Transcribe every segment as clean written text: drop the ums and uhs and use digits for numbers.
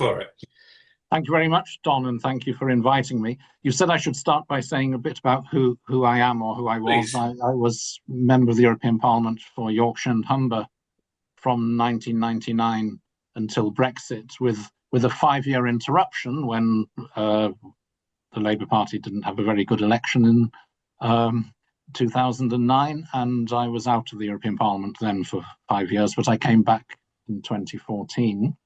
for it. Thank you very much, Don, and thank you for inviting me. You said I should start by saying a bit about who I am or who I was. I was member of the European Parliament for Yorkshire and Humber from 1999 until Brexit, with a 5-year interruption when the Labour Party didn't have a very good election in 2009, and I was out of the European Parliament then for 5 years, but I came back in 2014.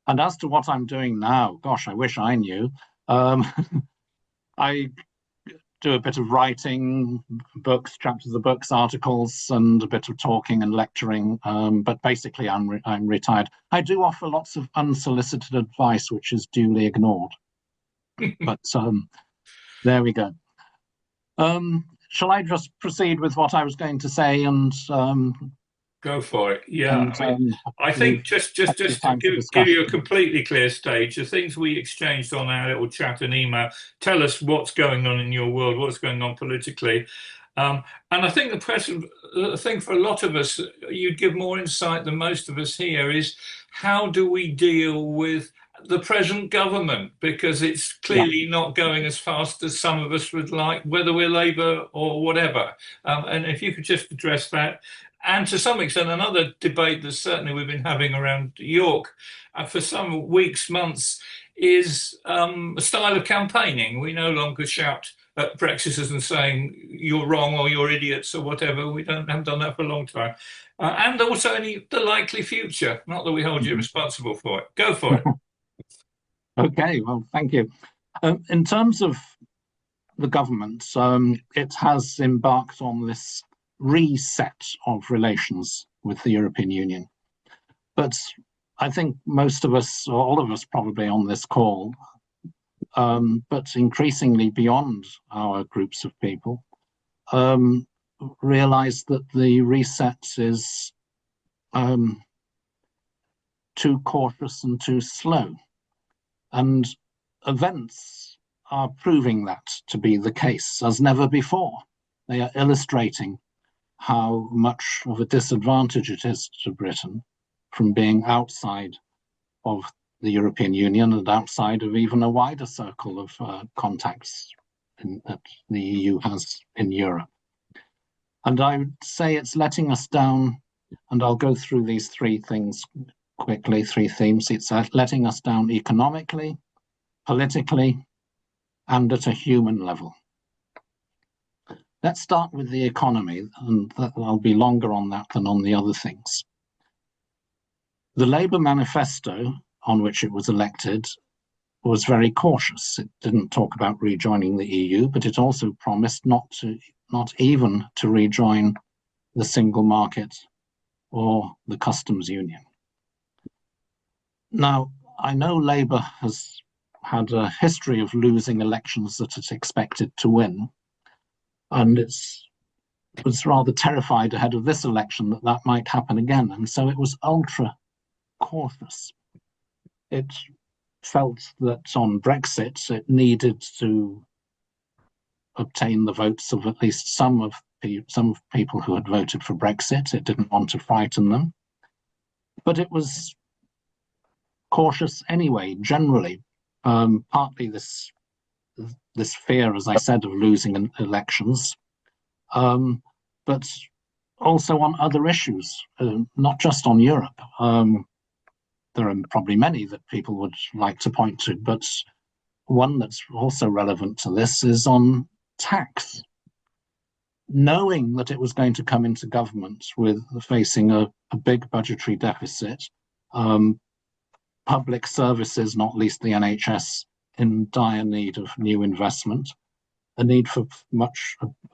And as to what I'm doing now, gosh, I wish I knew. I do a bit of writing, books, chapters of books, articles, and a bit of talking and lecturing. But basically, I'm retired. I do offer lots of unsolicited advice, which is duly ignored. But there we go. Shall I just proceed with what I was going to say and go for it? Yeah, and, I think just to give you a completely clear stage, the things we exchanged on our little chat and email tell us what's going on in your world, what's going on politically. And I think the thing for a lot of us, you'd give more insight than most of us here, is how do we deal with the present government, because it's clearly not going as fast as some of us would like, whether we're Labour or whatever. And if you could just address that. And to some extent, another debate that certainly we've been having around York for some weeks, months, is a style of campaigning. We no longer shout at Brexiters and saying you're wrong or you're idiots or whatever. We haven't done that for a long time. And also the likely future. Not that we hold you responsible for it. Go for it. Okay, well, thank you. In terms of the government, it has embarked on this reset of relations with the European Union. But I think most of us, or all of us probably on this call, but increasingly beyond our groups of people, realize that the reset is too cautious and too slow. And events are proving that to be the case as never before. They are illustrating how much of a disadvantage it is to Britain from being outside of the European Union and outside of even a wider circle of contacts that the EU has in Europe. And I would say it's letting us down, and I'll go through these three things quickly, three themes. It's letting us down economically, politically, and at a human level. Let's start with the economy, and I'll be longer on that than on the other things. The Labour manifesto, on which it was elected, was very cautious. It didn't talk about rejoining the EU, but it also promised not even to rejoin the single market or the customs union. Now, I know Labour has had a history of losing elections that it expected to win, and it was rather terrified ahead of this election that might happen again, and so it was ultra cautious. It felt that on Brexit it needed to obtain the votes of at least some of people who had voted for Brexit. It didn't want to frighten them, but it was cautious anyway, generally, partly this fear, as I said, of losing elections, but also on other issues, not just on Europe. There are probably many that people would like to point to, but one that's also relevant to this is on tax. Knowing that it was going to come into government with facing a big budgetary deficit, public services, not least the NHS, in dire need of new investment, a need for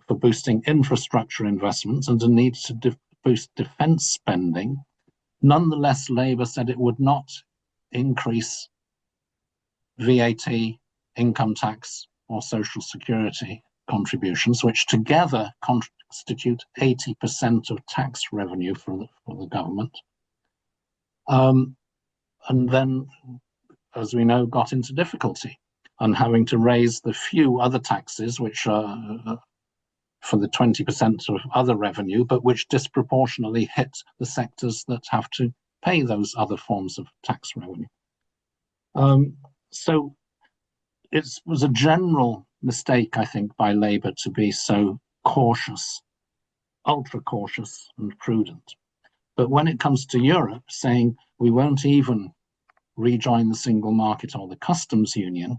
boosting infrastructure investments, and a need to boost defence spending. Nonetheless, Labour said it would not increase VAT, income tax, or social security contributions, which together constitute 80% of tax revenue for the government. And then, as we know, got into difficulty and having to raise the few other taxes, which are for the 20% of other revenue, but which disproportionately hit the sectors that have to pay those other forms of tax revenue. So it was a general mistake, I think, by Labour to be so cautious, ultra cautious and prudent. But when it comes to Europe, saying we won't even rejoin the single market or the customs union,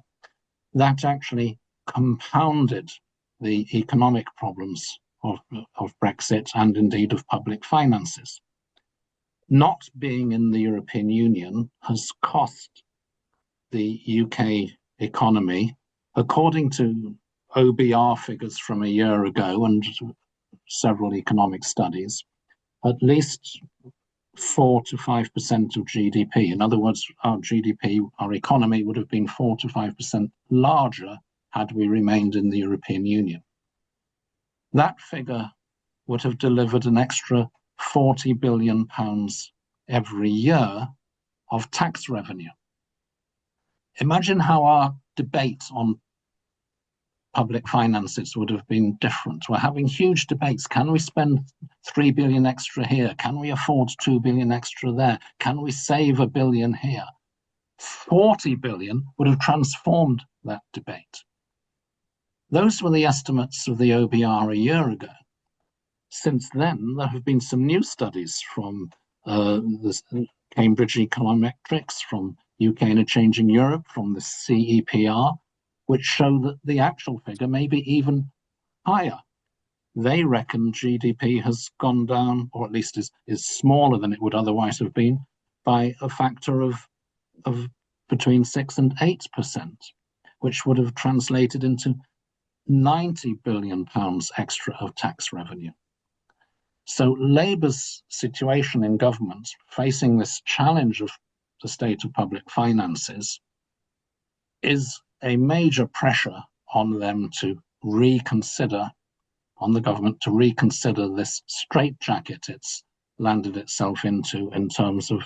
that actually compounded the economic problems of Brexit and indeed of public finances. Not being in the European Union has cost the UK economy, according to OBR figures from a year ago and several economic studies, at least 4 to 5% of GDP. In other words, our GDP, our economy would have been 4 to 5% larger had we remained in the European Union. That figure would have delivered an extra £40 billion every year of tax revenue. Imagine how our debate on public finances would have been different. We're having huge debates. Can we spend 3 billion extra here? Can we afford 2 billion extra there? Can we save $1 billion here? 40 billion would have transformed that debate. Those were the estimates of the OBR a year ago. Since then, there have been some new studies from the Cambridge Econometrics, from UK in a Changing Europe, from the CEPR, which show that the actual figure may be even higher. They reckon GDP has gone down, or at least is smaller than it would otherwise have been, by a factor of between 6 and 8%, which would have translated into £90 billion extra of tax revenue. So Labour's situation in government, facing this challenge of the state of public finances, is a major pressure on them to reconsider, on the government to reconsider this straitjacket it's landed itself into in terms of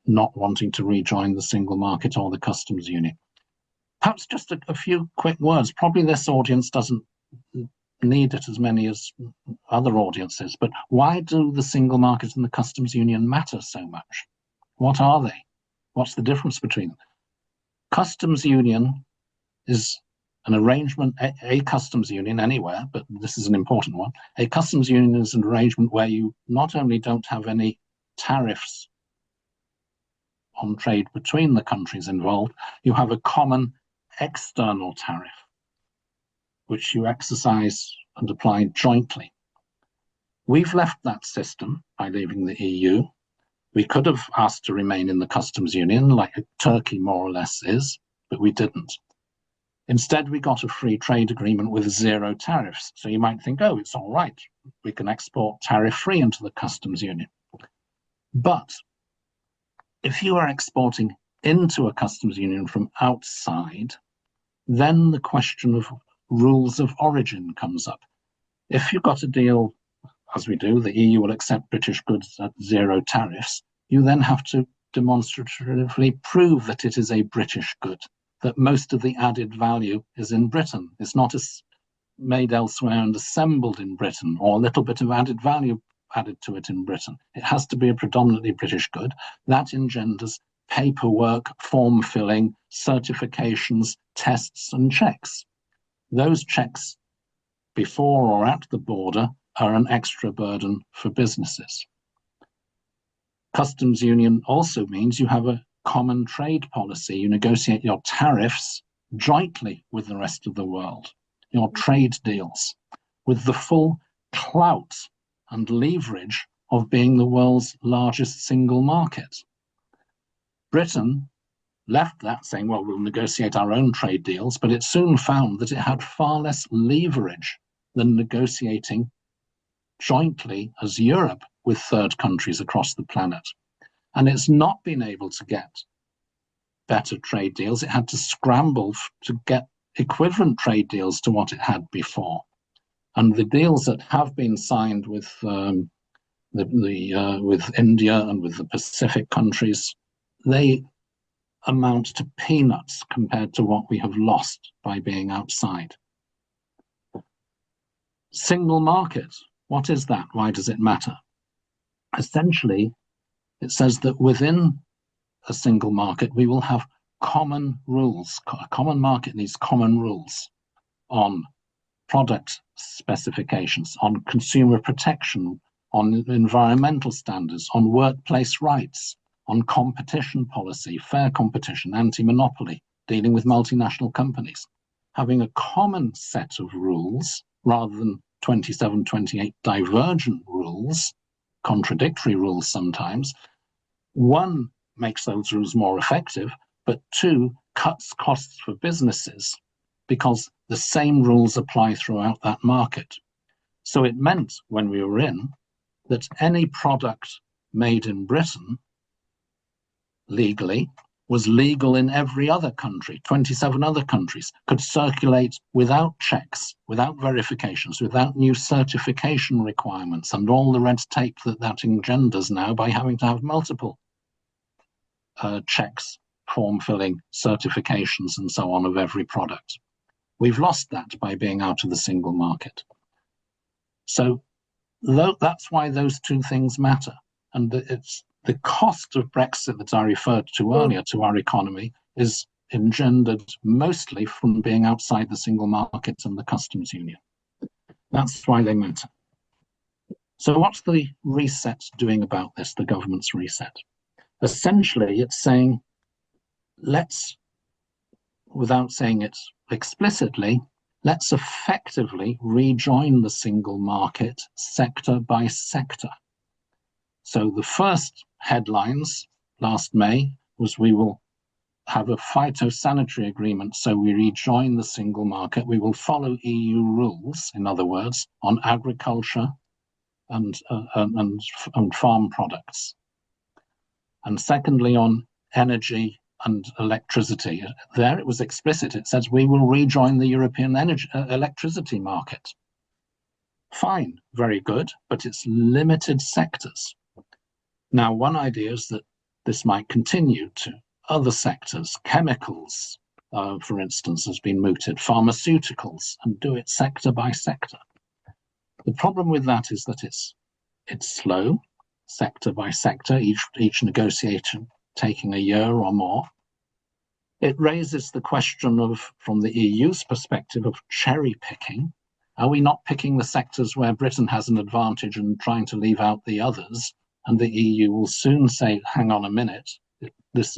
not wanting to rejoin the single market or the customs union. Perhaps just a few quick words. Probably this audience doesn't need it as many as other audiences, but why do the single market and the customs union matter so much? What are they? What's the difference between them? Customs union is an arrangement, a customs union anywhere, but this is an important one. A customs union is an arrangement where you not only don't have any tariffs on trade between the countries involved, you have a common external tariff, which you exercise and apply jointly. We've left that system by leaving the EU. We could have asked to remain in the customs union, like Turkey more or less is, but we didn't. Instead, we got a free trade agreement with 0 tariffs. So you might think, oh, it's all right. We can export tariff-free into the customs union. But if you are exporting into a customs union from outside, then the question of rules of origin comes up. If you've got a deal, as we do, the EU will accept British goods at 0 tariffs, you then have to demonstratively prove that it is a British good, that most of the added value is in Britain. It's not made elsewhere and assembled in Britain, or a little bit of added value added to it in Britain. It has to be a predominantly British good. That engenders paperwork, form filling, certifications, tests and checks. Those checks before or at the border are an extra burden for businesses. Customs union also means you have a common trade policy. You negotiate your tariffs jointly with the rest of the world, your trade deals, with the full clout and leverage of being the world's largest single market. Britain left that saying, well, we'll negotiate our own trade deals, but it soon found that it had far less leverage than negotiating jointly as Europe with third countries across the planet. And it's not been able to get better trade deals. It had to scramble to get equivalent trade deals to what it had before. And the deals that have been signed with with India and with the Pacific countries, they amount to peanuts compared to what we have lost by being outside. Single market, what is that? Why does it matter? Essentially, it says that within a single market, we will have common rules. A common market needs common rules on product specifications, on consumer protection, on environmental standards, on workplace rights, on competition policy, fair competition, anti-monopoly, dealing with multinational companies. Having a common set of rules rather than 27, 28 divergent rules, contradictory rules sometimes, one, makes those rules more effective, but two, cuts costs for businesses because the same rules apply throughout that market. So it meant when we were in that any product made in Britain legally was legal in every other country. 27 other countries could circulate without checks, without verifications, without new certification requirements and all the red tape that engenders now by having to have multiple checks, form filling, certifications and so on of every product. We've lost that by being out of the single market. So that's why those two things matter. And it's the cost of Brexit that I referred to earlier to our economy is engendered mostly from being outside the single market and the customs union. That's why they matter. So what's the reset doing about this, the government's reset? Essentially, it's saying, let's, without saying it explicitly, let's effectively rejoin the single market sector by sector. So the first headlines last May was we will have a phytosanitary agreement, so we rejoin the single market. We will follow EU rules, in other words, on agriculture and farm products. And secondly, on energy and electricity. There it was explicit. It says we will rejoin the European electricity market. Fine, very good, but it's limited sectors. Now, one idea is that this might continue to other sectors. Chemicals, for instance, has been mooted, pharmaceuticals, and do it sector by sector. The problem with that is that it's slow, sector by sector, each negotiation taking a year or more. It raises the question of, from the EU's perspective, of cherry picking. Are we not picking the sectors where Britain has an advantage and trying to leave out the others? And the EU will soon say, hang on a minute, this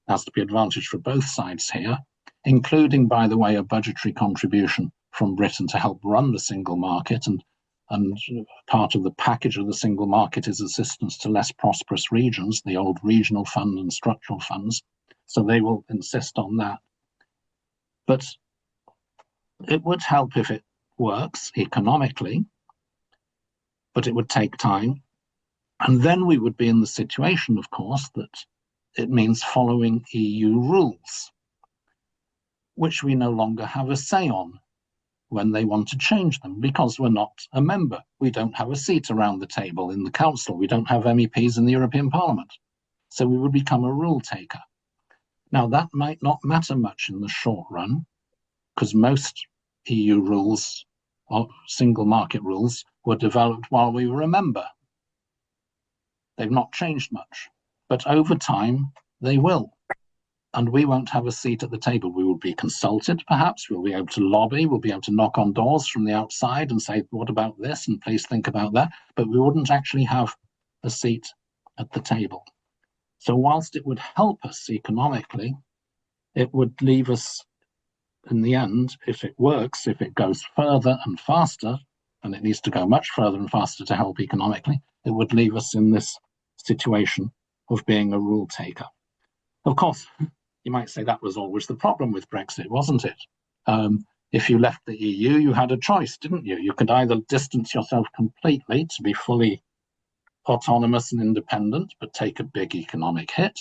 has to be advantage for both sides here, including, by the way, a budgetary contribution from Britain to help run the single market. And part of the package of the single market is assistance to less prosperous regions, the old regional fund and structural funds. So they will insist on that. But it would help if it works economically, but it would take time. And then we would be in the situation, of course, that it means following EU rules, which we no longer have a say on when they want to change them, because we're not a member. We don't have a seat around the table in the Council. We don't have MEPs in the European Parliament. So we would become a rule taker. Now, that might not matter much in the short run, because most EU rules, or single market rules, were developed while we were a member. They've not changed much, but over time, they will. And we won't have a seat at the table. We will be consulted, perhaps. We'll be able to lobby. We'll be able to knock on doors from the outside and say, what about this? And please think about that. But we wouldn't actually have a seat at the table. So whilst it would help us economically, it would leave us, in the end, if it works, if it goes further and faster, and it needs to go much further and faster to help economically, it would leave us in this situation of being a rule taker. Of course, you might say that was always the problem with Brexit, wasn't it? If you left the EU, you had a choice, didn't you? You could either distance yourself completely to be fully autonomous and independent, but take a big economic hit,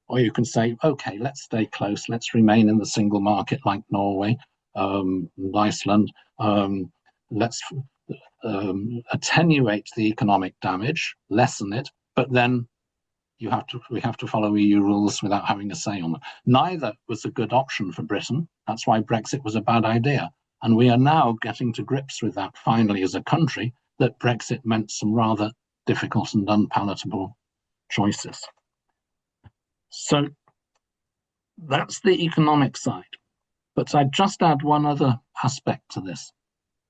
or you can say, okay, let's stay close, let's remain in the single market like Norway, Iceland, let's attenuate the economic damage, lessen it, but then we have to follow EU rules without having a say on them. Neither was a good option for Britain. That's why Brexit was a bad idea. And we are now getting to grips with that finally as a country, that Brexit meant some rather difficult and unpalatable choices. So That's the economic side. But I'd just add one other aspect to this.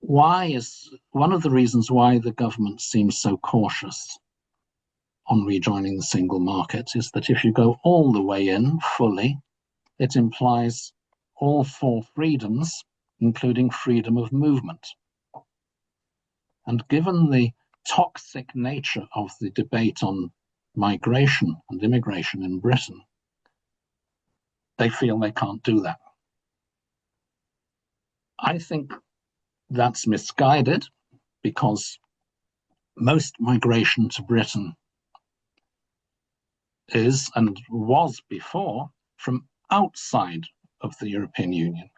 One of the reasons why the government seems so cautious on rejoining the single market is that if you go all the way in fully, it implies all four freedoms, including freedom of movement. And given the toxic nature of the debate on migration and immigration in Britain, they feel they can't do that. I think that's misguided, because most migration to Britain is, and was before, from outside of the European Union,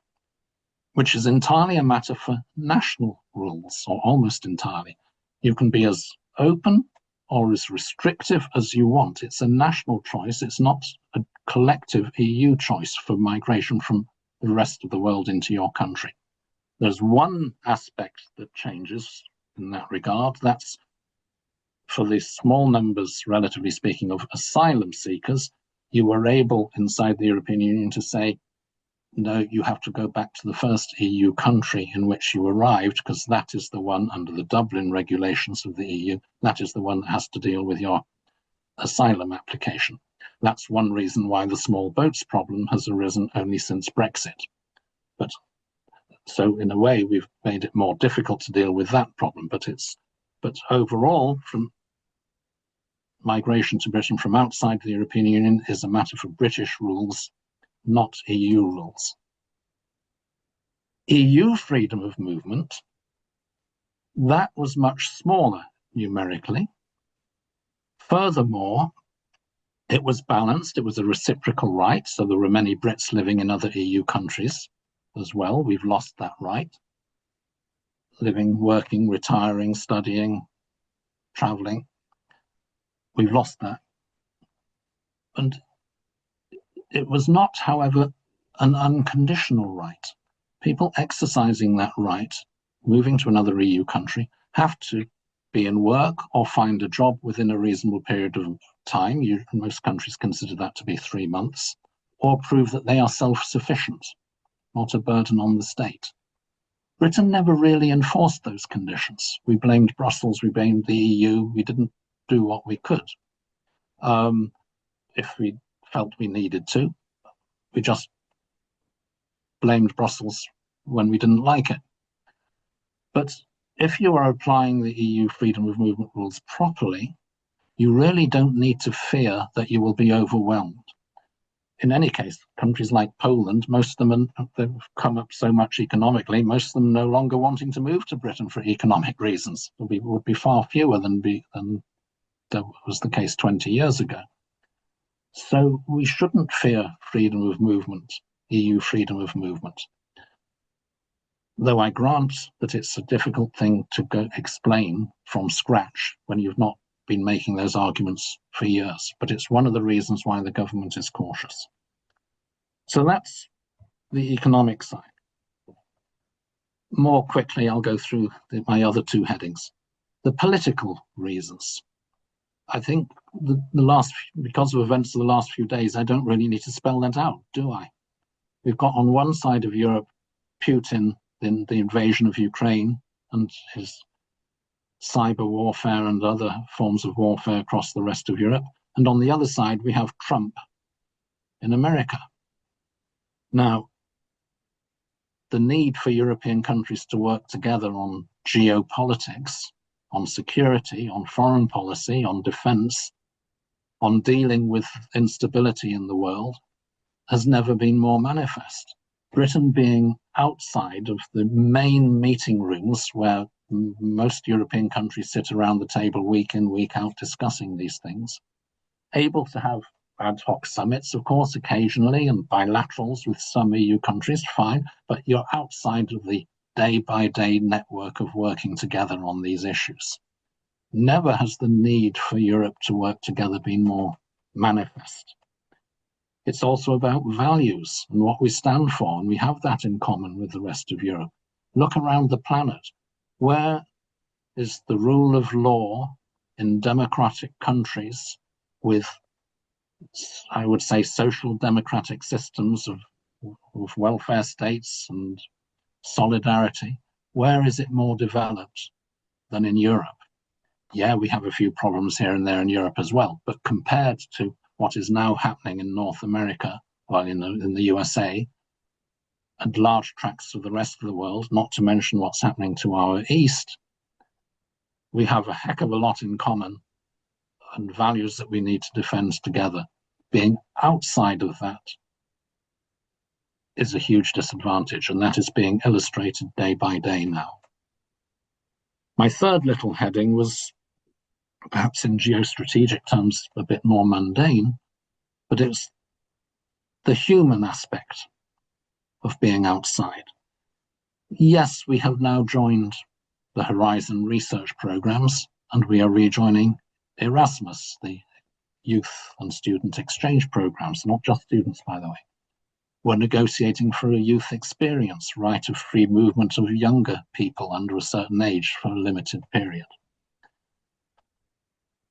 which is entirely a matter for national rules, or almost entirely. You can be as open or as restrictive as you want. It's a national choice. It's not a collective EU choice for migration from the rest of the world into your country. There's one aspect that changes in that regard. That's for the small numbers, relatively speaking, of asylum seekers. You were able inside the European Union to say, no, you have to go back to the first EU country in which you arrived, because that is the one under the Dublin regulations of the EU. That is the one that has to deal with your asylum application. That's one reason why the small boats problem has arisen only since Brexit. But so in a way, we've made it more difficult to deal with that problem. But overall, from migration to Britain from outside the European Union is a matter for British rules, not EU rules. EU freedom of movement, that was much smaller numerically. Furthermore, it was balanced. It was a reciprocal right. So there were many Brits living in other EU countries as well. We've lost that right. Living, working, retiring, studying, traveling. We've lost that. And it was not, however, an unconditional right. People exercising that right, moving to another EU country, have to be in work or find a job within a reasonable period of time. Most countries consider that to be 3 months, or prove that they are self-sufficient, not a burden on the state. Britain never really enforced those conditions. We blamed Brussels, we blamed the EU, we didn't do what we could. If we felt we needed to, we just blamed Brussels when we didn't like it. But if you are applying the EU freedom of movement rules properly, you really don't need to fear that you will be overwhelmed. In any case, countries like Poland, most of them, they've come up so much economically, most of them no longer wanting to move to Britain for economic reasons. Would be far fewer than that was the case 20 years ago. So we shouldn't fear freedom of movement, EU freedom of movement. Though I grant that it's a difficult thing to explain from scratch when you've not been making those arguments for years, but it's one of the reasons why the government is cautious. So that's the economic side. More quickly, I'll go through my other two headings. The political reasons. I think because of events of the last few days, I don't really need to spell that out, do I? We've got on one side of Europe, Putin in the invasion of Ukraine and his cyber warfare and other forms of warfare across the rest of Europe. And on the other side, we have Trump in America. Now, the need for European countries to work together on geopolitics, on security, on foreign policy, on defense, on dealing with instability in the world, has never been more manifest. Britain being outside of the main meeting rooms where most European countries sit around the table week in, week out discussing these things, able to have ad hoc summits, of course, occasionally, and bilaterals with some EU countries, fine, but you're outside of the day-by-day network of working together on these issues. Never has the need for Europe to work together been more manifest. It's also about values and what we stand for, and we have that in common with the rest of Europe. Look around the planet. Where is the rule of law in democratic countries with I would say, social democratic systems of welfare states and solidarity, where is it more developed than in Europe? Yeah, we have a few problems here and there in Europe as well, but compared to what is now happening in North America, well, in the USA, and large tracts of the rest of the world, not to mention what's happening to our east, we have a heck of a lot in common and values that we need to defend together. Being outside of that is a huge disadvantage, and that is being illustrated day by day now. My third little heading was perhaps in geostrategic terms a bit more mundane, but it's the human aspect of being outside. Yes, we have now joined the Horizon research programs, and we are rejoining Erasmus, the youth and student exchange programs, not just students, by the way. We're negotiating for a youth experience, right of free movement of younger people under a certain age for a limited period.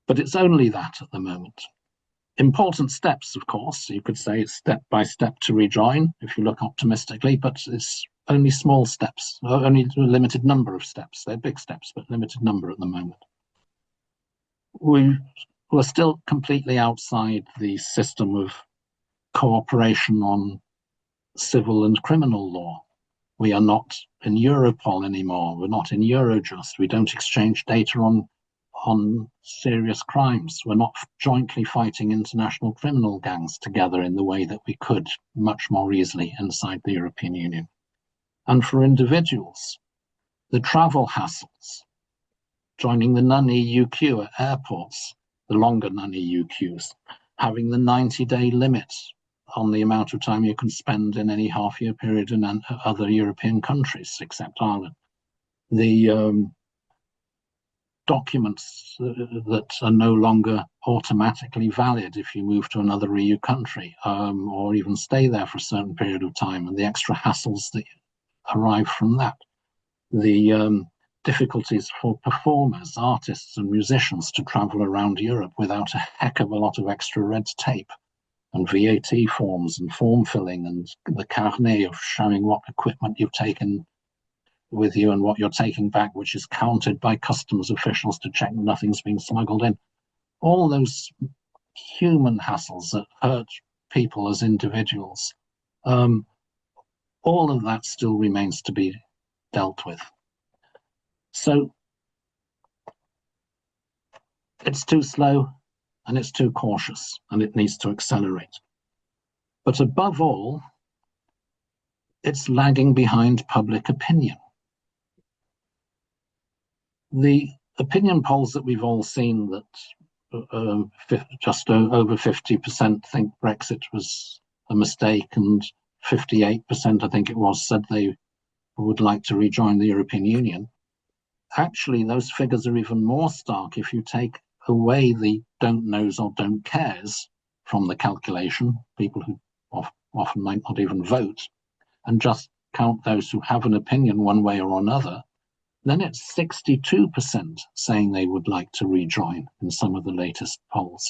But it's only that at the moment. Important steps, of course. You could say it's step by step to rejoin, if you look optimistically, but it's only small steps, only a limited number of steps. They're big steps, but limited number at the moment. We're still completely outside the system of cooperation on civil and criminal law. We are not in Europol anymore. We're not in Eurojust. We don't exchange data on serious crimes. We're not jointly fighting international criminal gangs together in the way that we could much more easily inside the European Union. And for individuals, the travel hassles, joining the non-EU queue at airports, the longer non-EU queues, having the 90-day limit on the amount of time you can spend in any half-year period in other European countries, except Ireland. The documents that are no longer automatically valid if you move to another EU country, or even stay there for a certain period of time, and the extra hassles that arrive from that. The difficulties for performers, artists and musicians to travel around Europe without a heck of a lot of extra red tape and VAT forms and form filling and the carnet of showing what equipment you've taken with you and what you're taking back, which is counted by customs officials to check nothing's been smuggled in. All those human hassles that hurt people as individuals, all of that still remains to be dealt with. So it's too slow and it's too cautious and it needs to accelerate. But above all, it's lagging behind public opinion. The opinion polls that we've all seen that just over 50% think Brexit was a mistake and 58%, I think it was, said they would like to rejoin the European Union. Actually, those figures are even more stark if you take away the don't knows or don't cares from the calculation, people who often might not even vote, and just count those who have an opinion one way or another. Then it's 62% saying they would like to rejoin in some of the latest polls.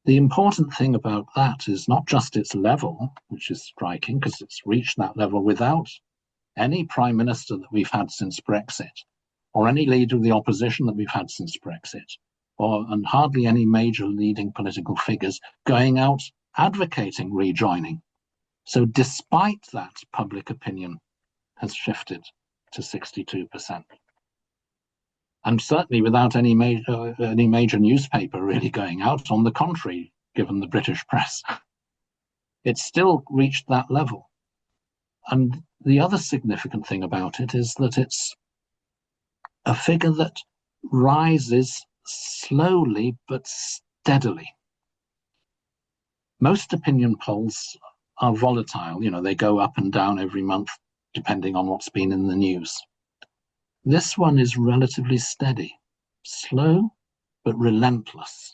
The important thing about that is not just its level, which is striking because it's reached that level without any prime minister that we've had since Brexit, or any leader of the opposition that we've had since Brexit, and hardly any major leading political figures going out advocating rejoining. So despite that, public opinion has shifted to 62%. And certainly without any major newspaper really going out, on the contrary, given the British press. It's still reached that level. And the other significant thing about it is that it's a figure that rises slowly but steadily. Most opinion polls are volatile. You know, they go up and down every month, depending on what's been in the news. This one is relatively steady, slow, but relentless.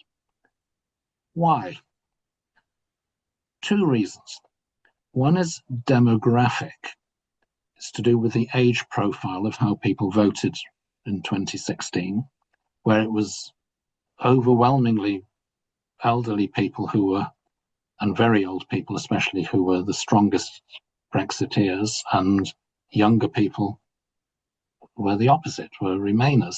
Why? Two reasons. One is demographic. It's to do with the age profile of how people voted in 2016, where it was overwhelmingly elderly people who were, and very old people especially, who were the strongest Brexiteers, and younger people were the opposite, were Remainers.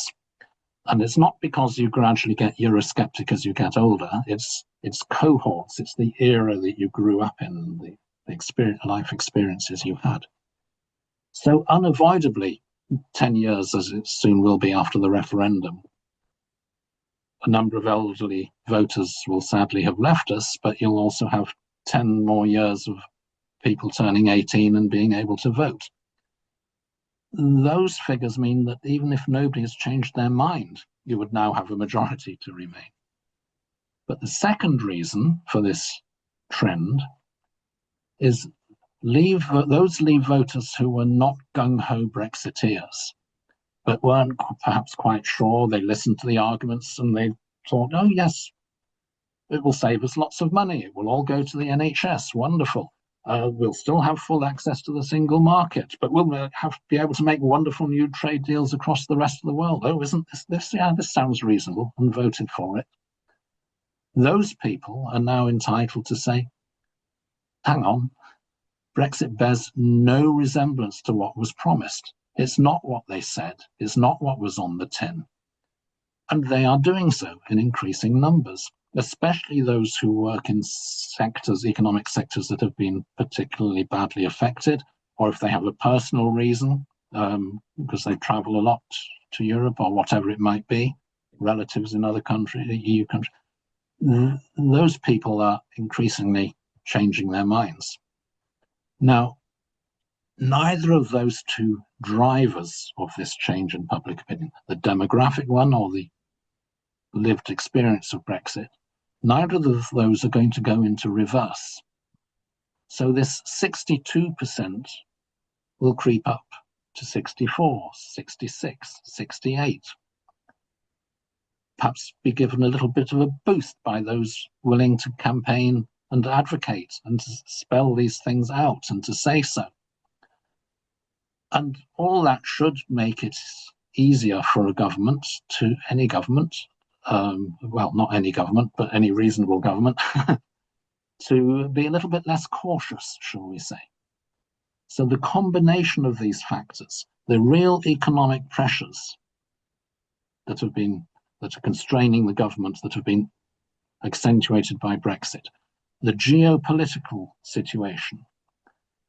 And it's not because you gradually get Eurosceptic as you get older. It's cohorts. It's the era that you grew up in, the life experiences you had. So unavoidably, 10 years, as it soon will be after the referendum, a number of elderly voters will sadly have left us, but you'll also have 10 more years of people turning 18 and being able to vote. Those figures mean that even if nobody has changed their mind, you would now have a majority to Remain. But the second reason for this trend is those Leave voters who were not gung-ho Brexiteers, but weren't perhaps quite sure. They listened to the arguments and they thought, oh yes, it will save us lots of money. It will all go to the NHS, wonderful. We'll still have full access to the single market, but we'll be able to make wonderful new trade deals across the rest of the world. Oh, isn't this? Yeah, this sounds reasonable, and voted for it. Those people are now entitled to say, hang on, Brexit bears no resemblance to what was promised. It's not what they said. It's not what was on the tin. And they are doing so in increasing numbers, especially those who work in sectors, economic sectors that have been particularly badly affected, or if they have a personal reason, because they travel a lot to Europe or whatever it might be, relatives in other countries, EU countries. Those people are increasingly changing their minds. Now, neither of those two drivers of this change in public opinion, the demographic one or the lived experience of Brexit, neither of those are going to go into reverse. So this 62% will creep up to 64, 66, 68. Perhaps be given a little bit of a boost by those willing to campaign and advocate and to spell these things out and to say so. And all that should make it easier for a government, any government, well, not any government, but any reasonable government, to be a little bit less cautious, shall we say. So the combination of these factors, the real economic pressures that are constraining the government, that have been accentuated by Brexit, the geopolitical situation,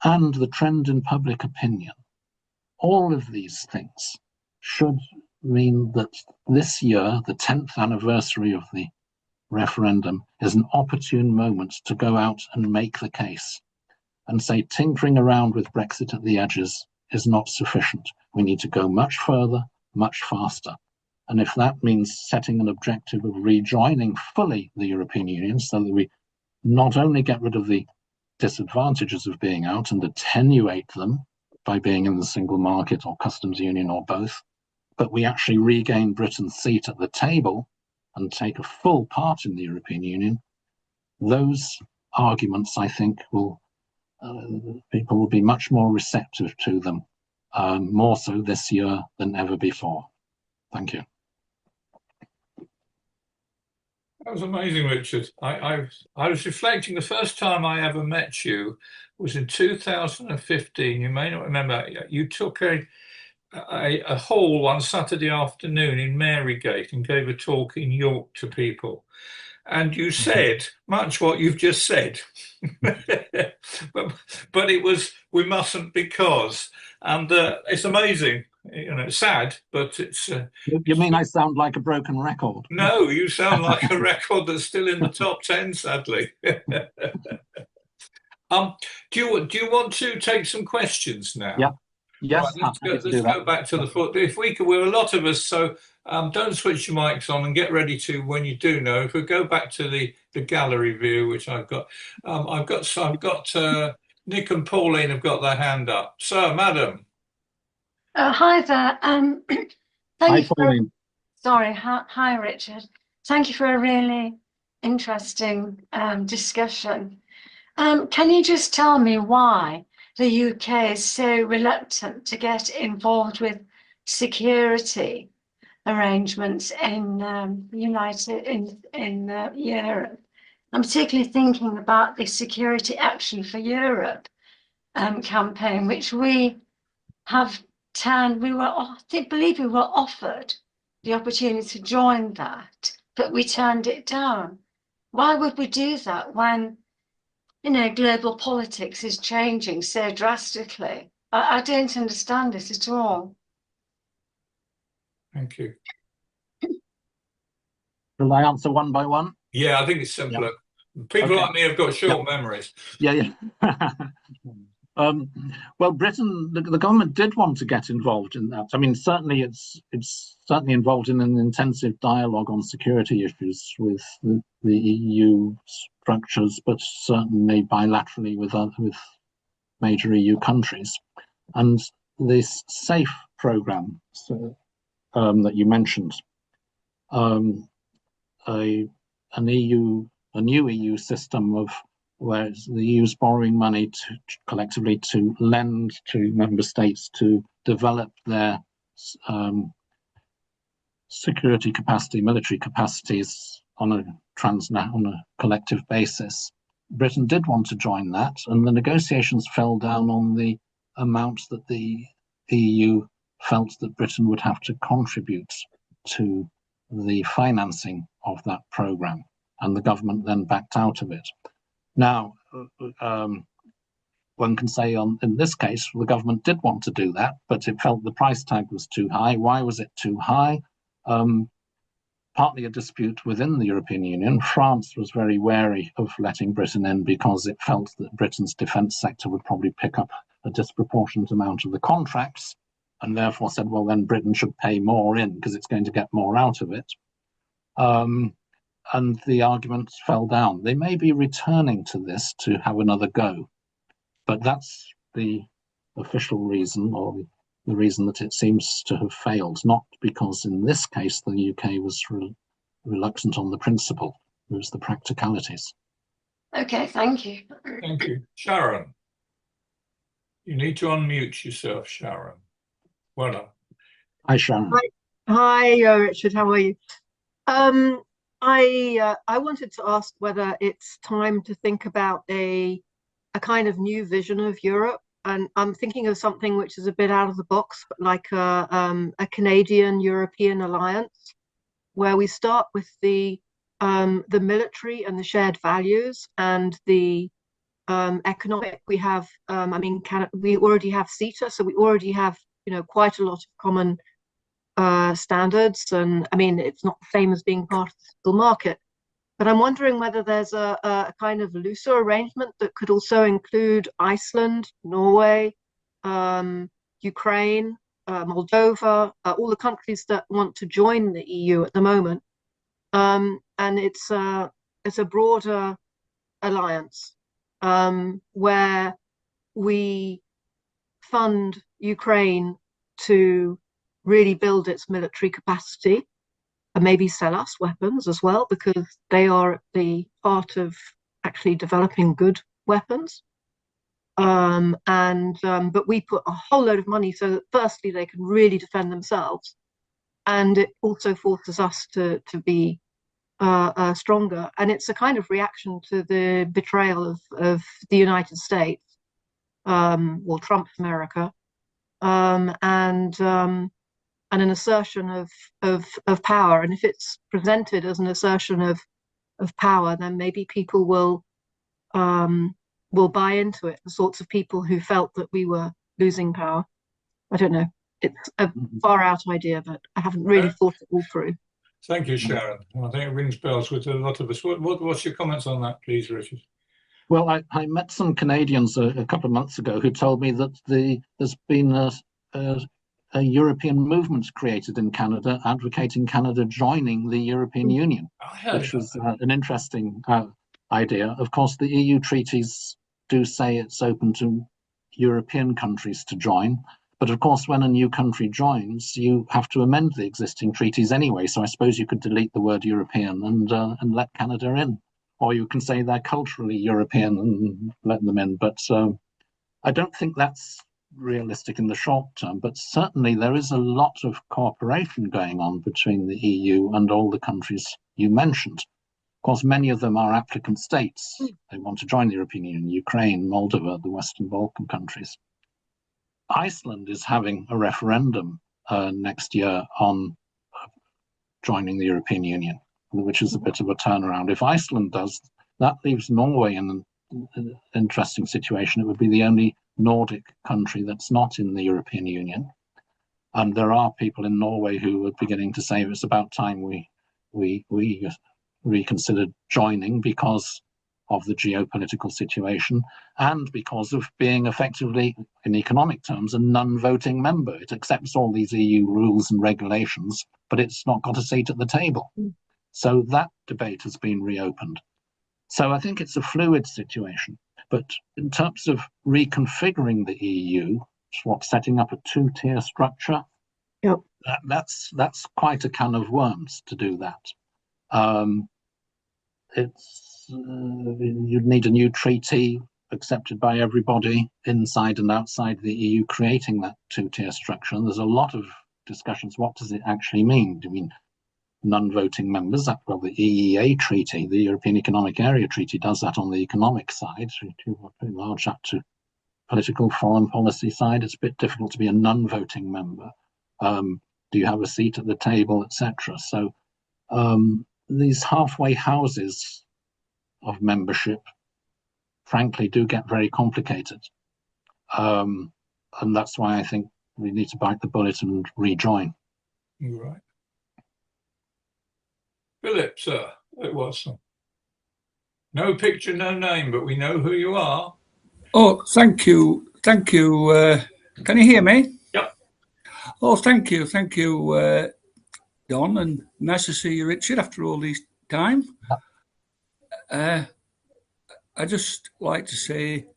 and the trend in public opinion, all of these things should mean that this year, the 10th anniversary of the referendum, is an opportune moment to go out and make the case and say tinkering around with Brexit at the edges is not sufficient. We need to go much further, much faster. And if that means setting an objective of rejoining fully the European Union so that we not only get rid of the disadvantages of being out and attenuate them by being in the single market or customs union or both, but we actually regain Britain's seat at the table and take a full part in the European Union, those arguments, I think, people will be much more receptive to them, more so this year than ever before. Thank you. That was amazing, Richard. I was reflecting, the first time I ever met you was in 2015. You may not remember. You took a hall one Saturday afternoon in Marygate and gave a talk in York to people. And you said much what you've just said. but it was, we mustn't because. And it's amazing. You know, it's sad, but it's... you mean I sound like a broken record? No, you sound like a record that's still in the top 10, sadly. Do you want to take some questions now? Yeah. Yes. Right, let's go back to the foot. If we could, we're a lot of us, so don't switch your mics on and get ready to when you do know. If we go back to the gallery view, which I've got Nick and Pauline have got their hand up. So, madam. Hi there. Hi, Pauline. Hi, Richard. Thank you for a really interesting discussion. Can you just tell me why the UK is so reluctant to get involved with security arrangements in Europe? I'm particularly thinking about the Security Action for Europe campaign, which we have I believe we were offered the opportunity to join that, but we turned it down. Why would we do that when, global politics is changing so drastically? I don't understand this at all. Thank you. Will I answer one by one? Yeah, I think it's simpler. Yeah. People like me have got short memories. Yeah. Well, Britain, the government did want to get involved in that. I mean, certainly it's certainly involved in an intensive dialogue on security issues with the EU structures, but certainly bilaterally with major EU countries. And this SAFE programme that you mentioned, a new EU system of where the EU's borrowing money collectively to lend to member states to develop their security capacity, military capacities on a collective basis. Britain did want to join that, and the negotiations fell down on the amount that the EU felt that Britain would have to contribute to the financing of that programme, and the government then backed out of it. Now, one can say in this case, the government did want to do that, but it felt the price tag was too high. Why was it too high? Partly a dispute within the European Union. France was very wary of letting Britain in because it felt that Britain's defence sector would probably pick up a disproportionate amount of the contracts, and therefore said, well, then Britain should pay more in because it's going to get more out of it. And the arguments fell down. They may be returning to this to have another go, but that's the official reason, or the reason that it seems to have failed, not because in this case the UK was reluctant on the principle, it was the practicalities. Okay, thank you. Thank you. Sharon, you need to unmute yourself, Sharon. Well done. Hi, Sharon. Hi, Richard, how are you? I wanted to ask whether it's time to think about a kind of new vision of Europe, and I'm thinking of something which is a bit out of the box, but like a Canadian-European alliance, where we start with the military and the shared values and the economic. We have, we already have CETA, so we already have quite a lot of common standards, and I mean it's not the same as being part of the single market, but I'm wondering whether there's a kind of looser arrangement that could also include Iceland, Norway, Ukraine, Moldova, all the countries that want to join the EU at the moment, and it's a broader alliance where we fund Ukraine to really build its military capacity and maybe sell us weapons as well, because they are at the heart of actually developing good weapons. But we put a whole load of money so that firstly they can really defend themselves, and it also forces us to be stronger. And it's a kind of reaction to the betrayal of the United States, well, Trump's America, and an assertion of power. And if it's presented as an assertion of power, then maybe people will buy into it. The sorts of people who felt that we were losing power. I don't know. It's a far out idea, but I haven't really thought it all through. Thank you, Sharon. I think it rings bells with a lot of us. What's your comments on that, please, Richard? Well, I met some Canadians a couple of months ago who told me that there's been a European movement created in Canada advocating Canada joining the European Union, which was an interesting idea. Of course, the EU treaties do say it's open to European countries to join, but of course, when a new country joins, you have to amend the existing treaties anyway. So I suppose you could delete the word European and let Canada in, or you can say they're culturally European and let them in. But I don't think that's realistic in the short term, but certainly there is a lot of cooperation going on between the EU and all the countries you mentioned. course, many of them are applicant states. They want to join the European Union: Ukraine, Moldova, the Western Balkan countries. Iceland is having a referendum next year on joining the European Union, which is a bit of a turnaround. If Iceland does, that leaves Norway in an interesting situation. It would be the only Nordic country that's not in the European Union. And there are people in Norway who are beginning to say it's about time we reconsidered joining because of the geopolitical situation and because of being effectively, in economic terms, a non-voting member. It accepts all these EU rules and regulations, but it's not got a seat at the table. So that debate has been reopened. So I think it's a fluid situation. But in terms of reconfiguring the EU, setting up a two-tier structure, yep. that's quite a can of worms to do that. You'd need a new treaty accepted by everybody inside and outside the EU, creating that two-tier structure. And there's a lot of discussions. What does it actually mean? Do you mean non-voting members? Well, the EEA treaty, the European Economic Area Treaty, does that on the economic side. To enlarge that to political foreign policy side, it's a bit difficult to be a non-voting member. Do you have a seat at the table, etc.? So these halfway houses of membership, frankly, do get very complicated. And that's why I think we need to bite the bullet and rejoin. Right. Philip, sir, it was no picture, no name, but we know who you are. Oh, thank you. Thank you. Can you hear me? Yep. Oh, thank you. Thank you, Don. And nice to see you, Richard, after all this time. I just like to say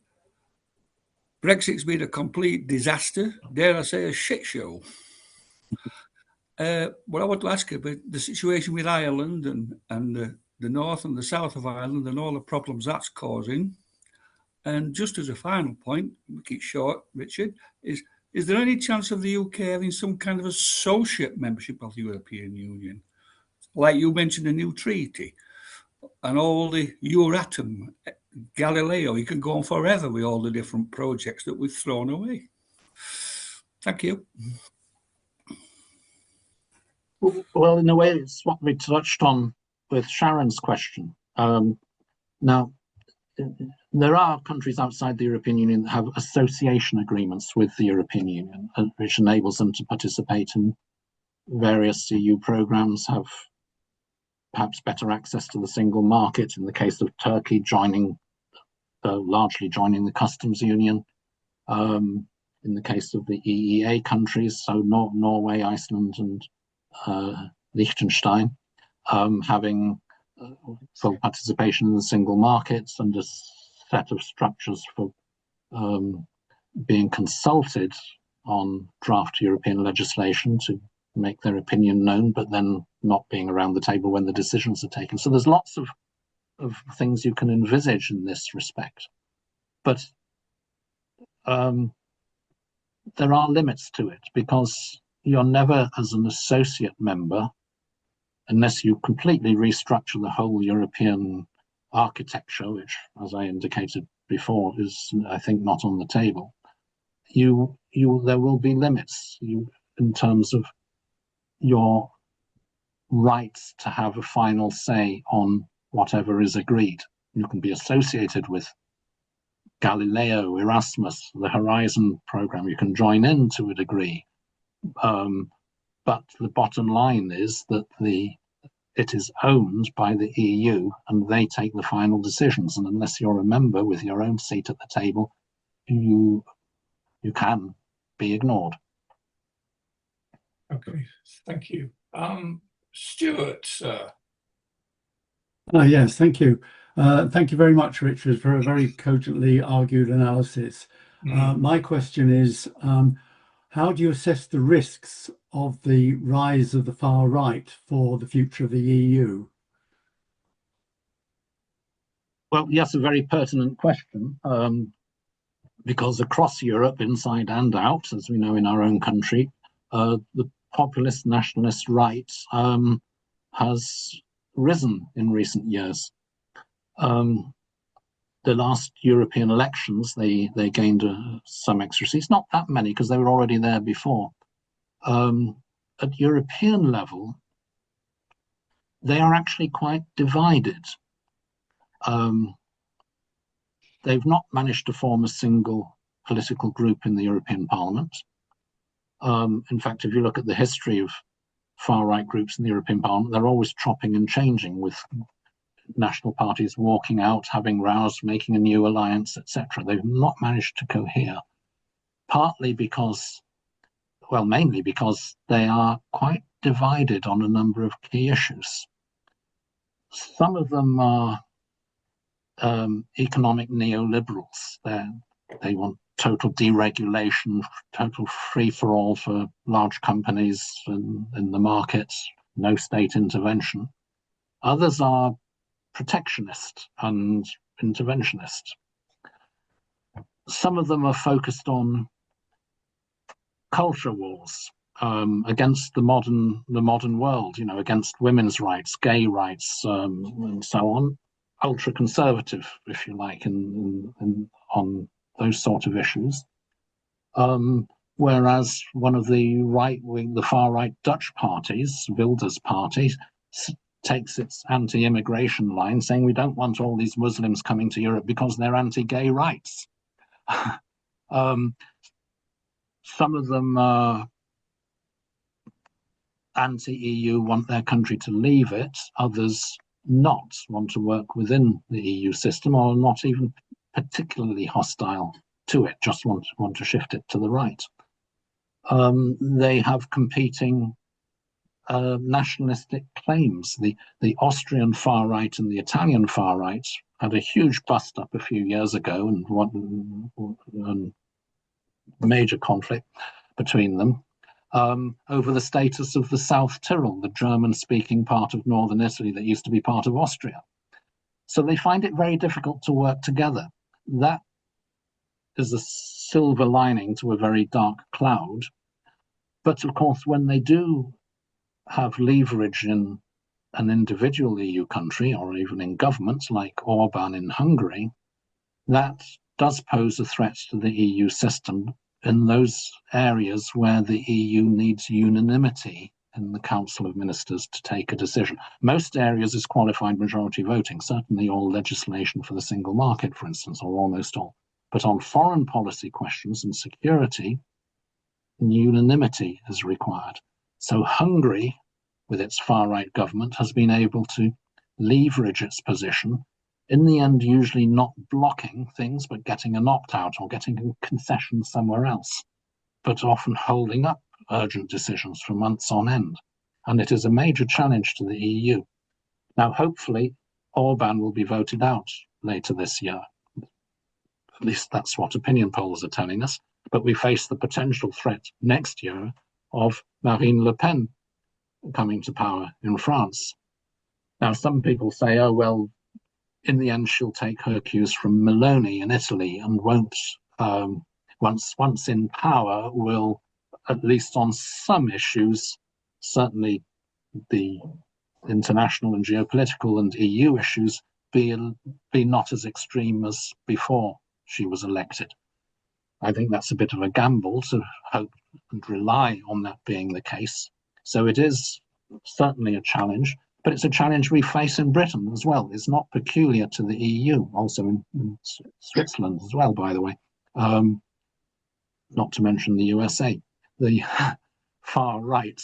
Brexit's been a complete disaster. Dare I say a shit show. What I want to ask you about the situation with Ireland and the north and the south of Ireland and all the problems that's causing. And just as a final point, make it short, Richard, is there any chance of the UK having some kind of associate membership of the European Union? Like you mentioned, a new treaty and all the Euratom, Galileo, you can go on forever with all the different projects that we've thrown away. Thank you. Well, in a way, it's what we touched on with Sharon's question. Now, there are countries outside the European Union that have association agreements with the European Union, which enables them to participate in various EU programs, have perhaps better access to the single market. In the case of Turkey, largely joining the customs union. In the case of the EEA countries, so Norway, Iceland, and Liechtenstein, having full participation in the single markets and a set of structures for being consulted on draft European legislation to make their opinion known, but then not being around the table when the decisions are taken. So there's lots of things you can envisage in this respect. But there are limits to it, because you're never, as an associate member, unless you completely restructure the whole European architecture, which, as I indicated before, is, I think, not on the table. There will be limits in terms of your rights to have a final say on whatever is agreed. You can be associated with Galileo, Erasmus, the Horizon program. You can join in to a degree. But the bottom line is that it is owned by the EU and they take the final decisions. And unless you're a member with your own seat at the table, you can be ignored. Okay, thank you. Stuart, sir. Yes, thank you. Thank you very much, Richard, for a very cogently argued analysis. My question is, how do you assess the risks of the rise of the far right for the future of the EU? Well, yes, a very pertinent question, because across Europe, inside and out, as we know in our own country, the populist nationalist right has risen in recent years. The last European elections, they gained some extra seats, not that many because they were already there before. At European level, they are actually quite divided. They've not managed to form a single political group in the European Parliament. In fact, if you look at the history of far-right groups in the European Parliament, they're always chopping and changing, with national parties walking out, having rows, making a new alliance, etc. They've not managed to cohere, partly because, well, mainly because they are quite divided on a number of key issues. Some of them are economic neoliberals. They want total deregulation, total free-for-all for large companies in the markets, no state intervention. Others are protectionist and interventionist. Some of them are focused on culture wars against the modern world, you know, against women's rights, gay rights, and so on. Ultra conservative, if you like, on those sort of issues. Whereas one of the far-right Dutch parties, Wilders' party, takes its anti-immigration line, saying we don't want all these Muslims coming to Europe because they're anti-gay rights. Some of them are anti-EU, want their country to leave it. Others not, want to work within the EU system, or not even particularly hostile to it, just want to shift it to the right. They have competing nationalistic claims. The Austrian far right and the Italian far right had a huge bust up a few years ago, and major conflict between them over the status of the South Tyrol, the German-speaking part of northern Italy that used to be part of Austria. So they find it very difficult to work together. That is a silver lining to a very dark cloud. But of course, when they do have leverage in an individual EU country, or even in governments like Orban in Hungary, that does pose a threat to the EU system in those areas where the EU needs unanimity in the Council of Ministers to take a decision. Most areas is qualified majority voting, certainly all legislation for the single market, for instance, or almost all. But on foreign policy questions and security, unanimity is required. So Hungary, with its far-right government, has been able to leverage its position, in the end usually not blocking things, but getting an opt-out or getting a concession somewhere else, but often holding up urgent decisions for months on end. And it is a major challenge to the EU. Now, hopefully, Orban will be voted out later this year. At least that's what opinion polls are telling us. But we face the potential threat next year of Marine Le Pen coming to power in France. Now, some people say, oh, well, in the end, she'll take her cues from Meloni in Italy and won't, once in power, will, at least on some issues, certainly the international and geopolitical and EU issues, be not as extreme as before she was elected. I think that's a bit of a gamble to hope and rely on that being the case. So it is certainly a challenge, but it's a challenge we face in Britain as well. It's not peculiar to the EU, also in Switzerland as well, by the way, not to mention the USA. The far right,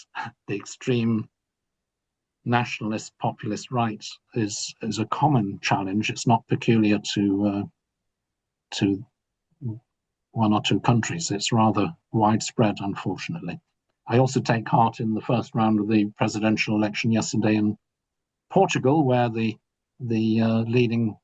the extreme nationalist populist right is a common challenge. It's not peculiar to one or two countries. It's rather widespread, unfortunately. I also take heart in the first round of the presidential election yesterday in Portugal, where the lead in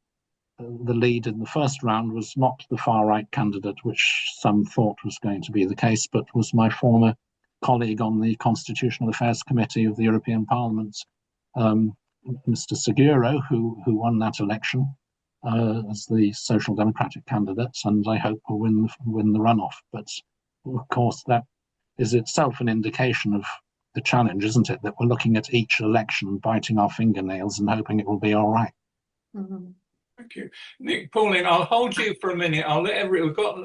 the first round was not the far right candidate, which some thought was going to be the case, but was my former colleague on the Constitutional Affairs Committee of the European Parliament, Mr. Seguro, who won that election as the Social Democratic candidate, and I hope will win the runoff. But of course, that is itself an indication of the challenge, isn't it? That we're looking at each election, biting our fingernails and hoping it will be all right. Mhm. Thank you. Nick, Pauline, I'll hold you for a minute. I'll let we've got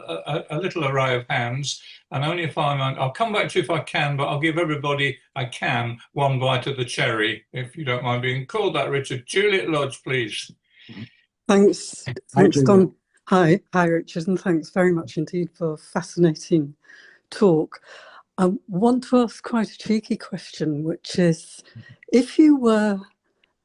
a little array of hands, and only if I'll come back to you if I can, but I'll give everybody I can one bite of the cherry, if you don't mind being called that, Richard. Juliet Lodge, please. Thanks, Hi, Don. Hi, Richard, and thanks very much indeed for a fascinating talk. I want to ask quite a cheeky question, which is, if you were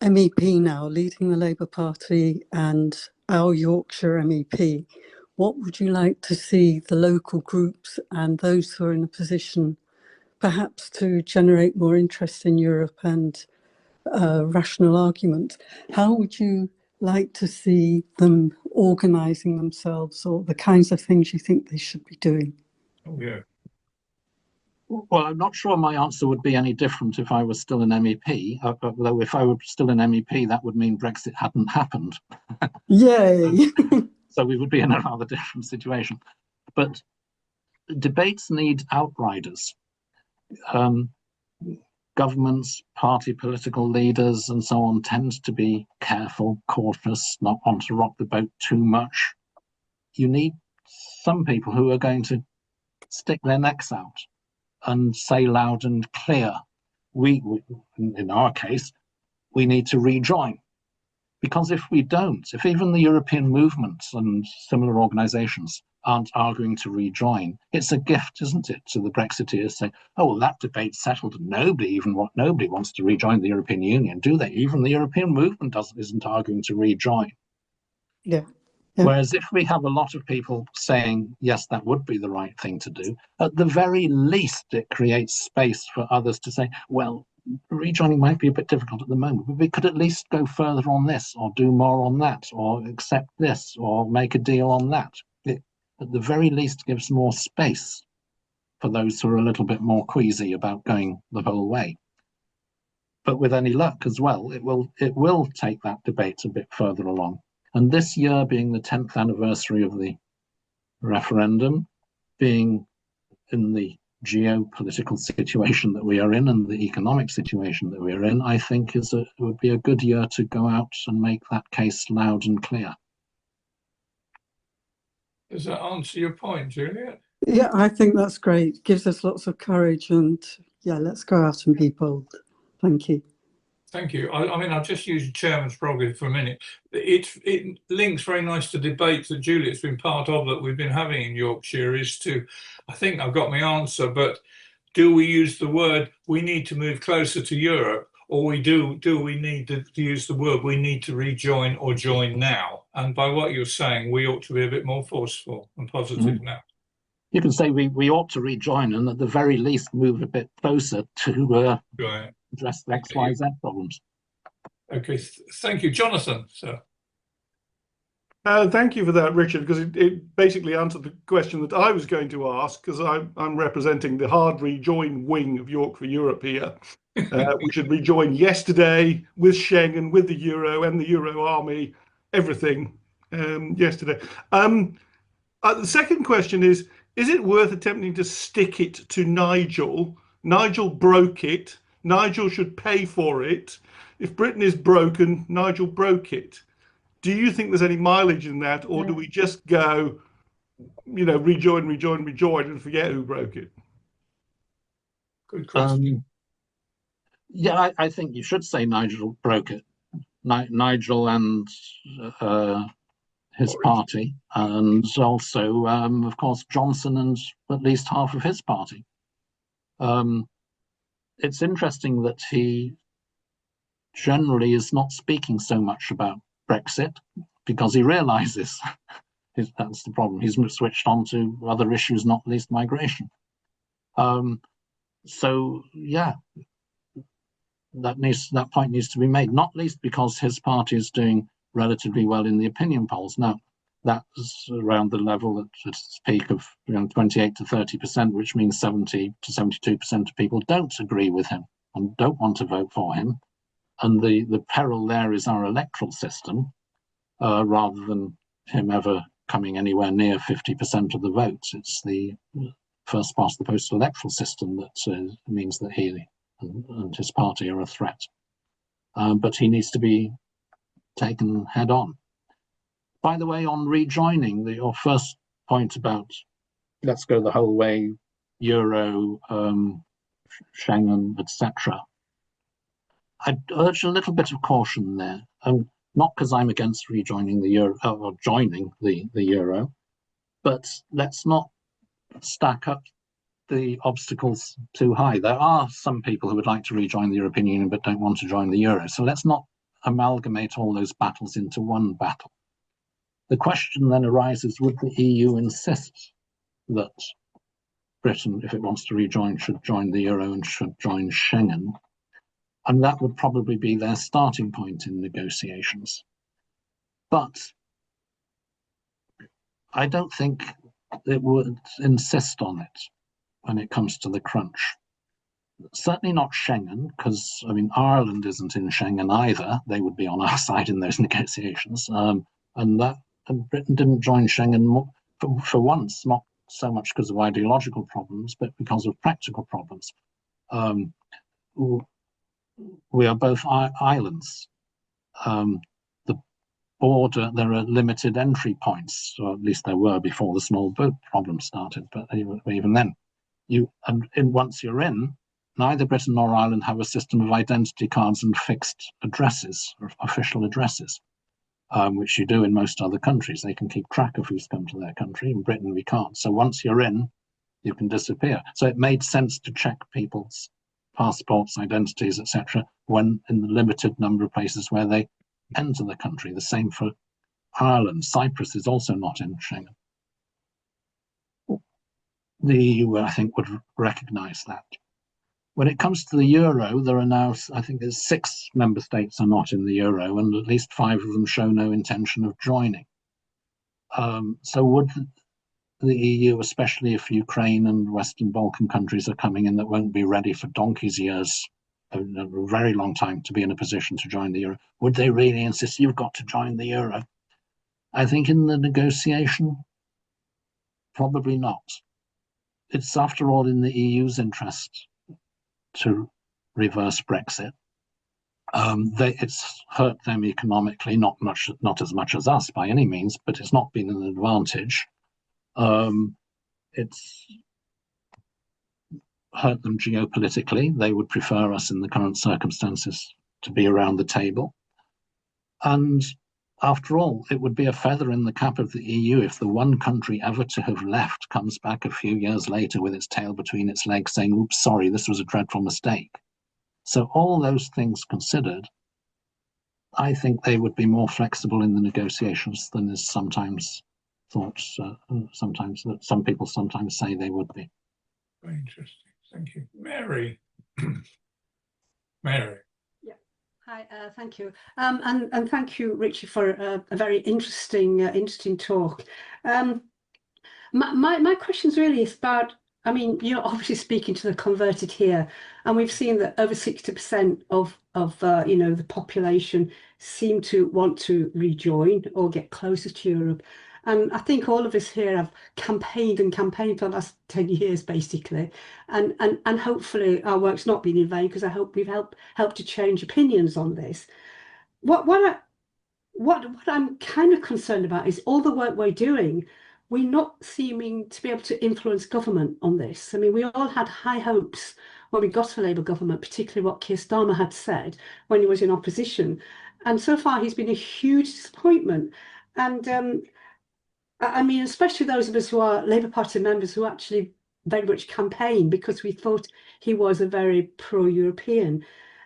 MEP now, leading the Labour Party and our Yorkshire MEP, what would you like to see the local groups and those who are in a position perhaps to generate more interest in Europe and rational argument? How would you like to see them organising themselves, or the kinds of things you think they should be doing? Oh, yeah. Well, I'm not sure my answer would be any different if I was still an MEP, although if I were still an MEP, that would mean Brexit hadn't happened. Yay! So we would be in a rather different situation. But debates need outriders. Governments, party political leaders and so on tend to be careful, cautious, not want to rock the boat too much. You need some people who are going to stick their necks out and say loud and clear, we in our case, we need to rejoin. Because if we don't, if even the European movements and similar organisations aren't arguing to rejoin, it's a gift, isn't it, to the Brexiteers saying, oh, well, that debate's settled. Nobody wants to rejoin the European Union, do they? Even the European movement isn't arguing to rejoin. Yeah. Whereas if we have a lot of people saying, yes, that would be the right thing to do, at the very least, it creates space for others to say, well, rejoining might be a bit difficult at the moment, but we could at least go further on this, or do more on that, or accept this, or make a deal on that. It, at the very least, gives more space for those who are a little bit more queasy about going the whole way. But with any luck as well, it will take that debate a bit further along. And this year being the 10th anniversary of the referendum, being in the geopolitical situation that we are in and the economic situation that we are in, I think would be a good year to go out and make that case loud and clear. Does that answer your point, Juliet? Yeah, I think that's great. Gives us lots of courage, and yeah, let's go out and be bold. Thank you. Thank you. I mean, I'll just use chairman's prerogative for a minute. It links very nice to debates that Juliet's been part of that we've been having in Yorkshire is to, I think I've got my answer, but do we use the word, we need to move closer to Europe, or do we need to use the word, we need to rejoin or join now? And by what you're saying, we ought to be a bit more forceful and positive now. You can say we ought to rejoin and at the very least move a bit closer to address the XYZ problems. Okay, thank you. Jonathan, sir. Thank you for that, Richard, because it basically answered the question that I was going to ask, because I'm representing the hard rejoin wing of York for Europe here. We should rejoin yesterday with Schengen, with the Euro and the Euro army, everything yesterday. The second question is it worth attempting to stick it to Nigel? Nigel broke it. Nigel should pay for it. If Britain is broken, Nigel broke it. Do you think there's any mileage in that, or do we just go, rejoin, and forget who broke it? Good question. Yeah, I think you should say Nigel broke it. Nigel and his party, and also, of course, Johnson and at least half of his party. It's interesting that he generally is not speaking so much about Brexit because he realizes that's the problem. He's switched on to other issues, not least migration. So yeah, that point needs to be made, not least because his party is doing relatively well in the opinion polls. Now, that's around the level at its peak of 28 to 30%, which means 70 to 72% of people don't agree with him and don't want to vote for him. And the peril there is our electoral system, rather than him ever coming anywhere near 50% of the votes. It's the first past the post electoral system that means that he and his party are a threat. But he needs to be taken head on. By the way, on rejoining, your first point about let's go the whole way, Euro, Schengen, etc. I'd urge a little bit of caution there, not because I'm against rejoining the Euro or joining the Euro, but let's not stack up the obstacles too high. There are some people who would like to rejoin the European Union but don't want to join the Euro. So let's not amalgamate all those battles into one battle. The question then arises, would the EU insist that Britain, if it wants to rejoin, should join the Euro and should join Schengen? And that would probably be their starting point in negotiations. But I don't think it would insist on it when it comes to the crunch. Certainly not Schengen, because I mean Ireland isn't in Schengen either. They would be on our side in those negotiations, and Britain didn't join Schengen for once, not so much because of ideological problems, but because of practical problems. We are both islands. The border, there are limited entry points, or at least there were before the small boat problem started. But even then, once you're in, neither Britain nor Ireland have a system of identity cards and fixed addresses, or official addresses, which you do in most other countries. They can keep track of who's come to their country. In Britain, we can't. So once you're in, you can disappear. So it made sense to check people's passports, identities, etc., when in the limited number of places where they enter the country. The same for Ireland. Cyprus is also not in Schengen. The EU, I think, would recognise that. When it comes to the Euro, there are now, I think there's 6 member states are not in the Euro, and at least 5 of them show no intention of joining. So would the EU, especially if Ukraine and Western Balkan countries are coming in that won't be ready for donkey's years, a very long time, to be in a position to join the Euro, would they really insist you've got to join the Euro? I think in the negotiation, probably not. It's after all in the EU's interest to reverse Brexit. It's hurt them economically, not as much as us by any means, but it's not been an advantage. It's hurt them geopolitically. They would prefer us in the current circumstances to be around the table. And after all, it would be a feather in the cap of the EU if the one country ever to have left comes back a few years later with its tail between its legs saying, oops, sorry, this was a dreadful mistake. So all those things considered, I think they would be more flexible in the negotiations than is sometimes thought, sometimes that some people sometimes say they would be. Very interesting. Thank you. Mary. Mary. Yeah. Hi, thank you. And thank you, Richard, for a very interesting talk. My question's really is about, I mean, you're obviously speaking to the converted here, and we've seen that over 60% of the population seem to want to rejoin or get closer to Europe. And I think all of us here have campaigned for the last 10 years, basically. And hopefully our work's not been in vain, because I hope we've helped to change opinions on this. What I'm kind of concerned about is all the work we're doing, we're not seeming to be able to influence government on this. I mean, we all had high hopes when we got a Labour government, particularly what Keir Starmer had said when he was in opposition. And so far, he's been a huge disappointment. And I mean, especially those of us who are Labour Party members who actually very much campaigned because we thought he was a very pro-European.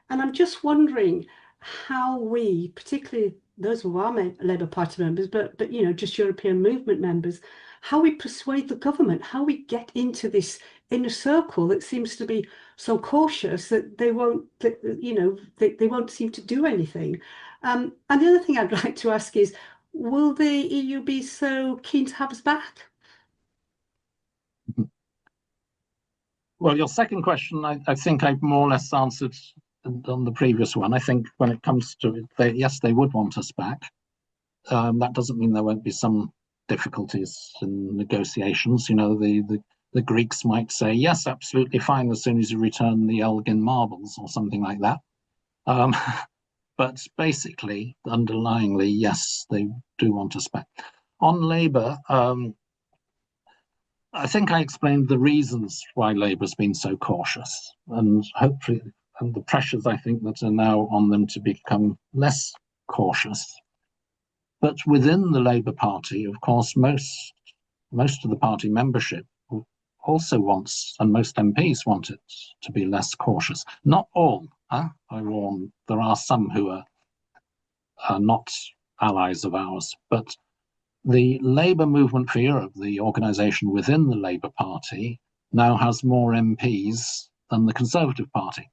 And I'm just wondering how we, particularly those who are Labour Party members, but just European movement members, how we persuade the government, how we get into this inner circle that seems to be so cautious that they won't seem to do anything. And the other thing I'd like to ask is, will the EU be so keen to have us back? Well, your second question, I think I've more or less answered on the previous one. I think when it comes to it, yes, they would want us back. That doesn't mean there won't be some difficulties in negotiations. You know, the the Greeks might say, yes, absolutely fine, as soon as you return the Elgin marbles or something like that. But basically, underlyingly, yes, they do want to spend. On Labour, I think I explained the reasons why Labour's been so cautious, and hopefully, and the pressures I think that are now on them to become less cautious. But within the Labour Party, of course, most of the party membership also wants, and most MPs want it to be less cautious. Not all, I warn, there are some who are not allies of ours, but the Labour Movement for Europe, the organisation within the Labour Party, now has more MPs than the Conservative Party.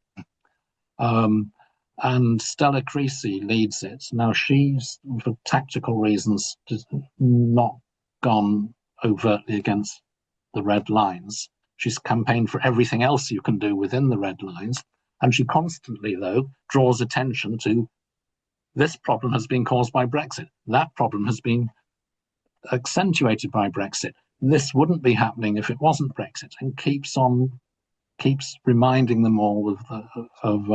And Stella Creasy leads it. Now, she's, for tactical reasons, not gone overtly against the red lines. She's campaigned for everything else you can do within the red lines. And she constantly, though, draws attention to this problem has been caused by Brexit. That problem has been accentuated by Brexit. This wouldn't be happening if it wasn't Brexit, and keeps reminding them all of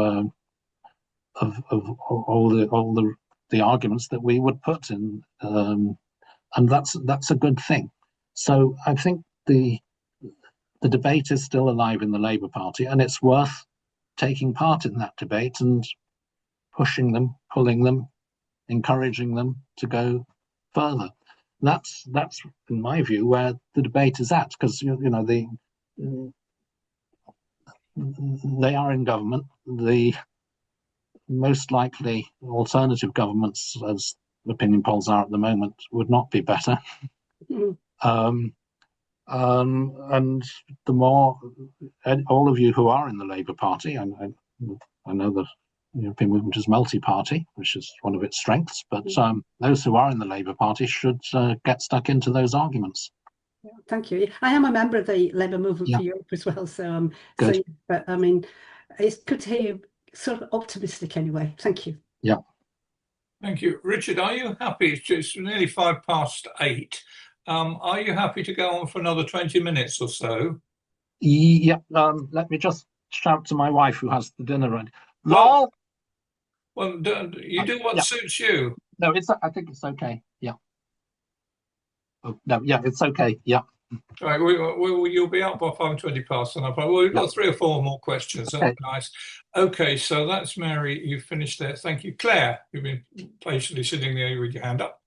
all the arguments that we would put in, and that's a good thing. So I think the debate is still alive in the Labour Party, and it's worth taking part in that debate and pushing them, pulling them, encouraging them to go further. That's in my view where the debate is at, because they are in government. The most likely alternative governments, as opinion polls are at the moment, would not be better. And the more, all of you who are in the Labour Party, and I know that the European movement is multi-party, which is one of its strengths, but those who are in the Labour Party should get stuck into those arguments. Thank you. I am a member of the Labour Movement for Europe as well, so but I mean, it's good to hear you sort of optimistic anyway. Thank you. Yeah. Thank you. Richard, are you happy? It's nearly 8:05. Are you happy to go on for another 20 minutes or so? Yeah. Let me just shout to my wife who has the dinner ready. Lol! Well, you do what suits you. No, I think it's okay. Yeah. Oh, no, yeah, it's okay. Yeah. All right, you'll be up by 5:20 past, and we've got 3 or 4 more questions. Okay. That's nice. Okay, so that's Mary. You've finished there. Thank you, Claire. You've been patiently sitting there with your hand up.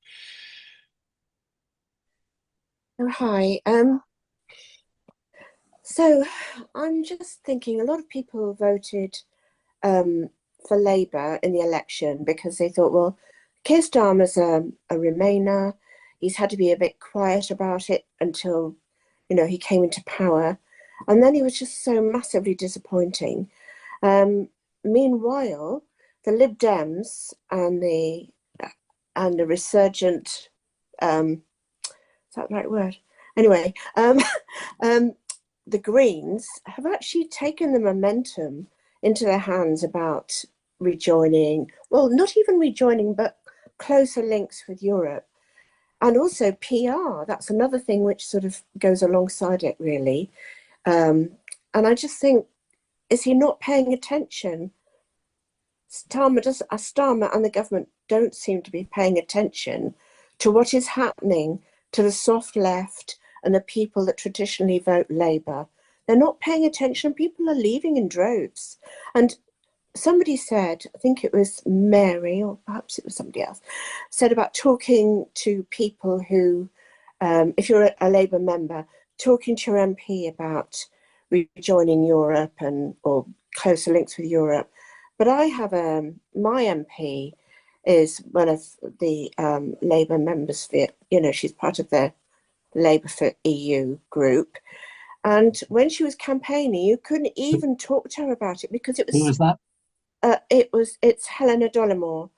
Oh, hi. So I'm just thinking, a lot of people voted for Labour in the election because they thought, well, Keir Starmer's a Remainer. He's had to be a bit quiet about it until, he came into power. And then he was just so massively disappointing. Meanwhile, the Lib Dems and the resurgent, is that the right word? Anyway, the Greens have actually taken the momentum into their hands about rejoining, well, not even rejoining, but closer links with Europe. And also PR, that's another thing which sort of goes alongside it, really. And I just think, is he not paying attention? Starmer and the government don't seem to be paying attention to what is happening to the soft left and the people that traditionally vote Labour. They're not paying attention. People are leaving in droves. And somebody said, I think it was Mary, or perhaps it was somebody else, said about talking to people who, if you're a Labour member, talking to your MP about rejoining Europe or closer links with Europe. But I have my MP is one of the Labour members for, she's part of the Labour for EU group. And when she was campaigning, you couldn't even talk to her about it because it was... Who was that? It's Helena Dollimore.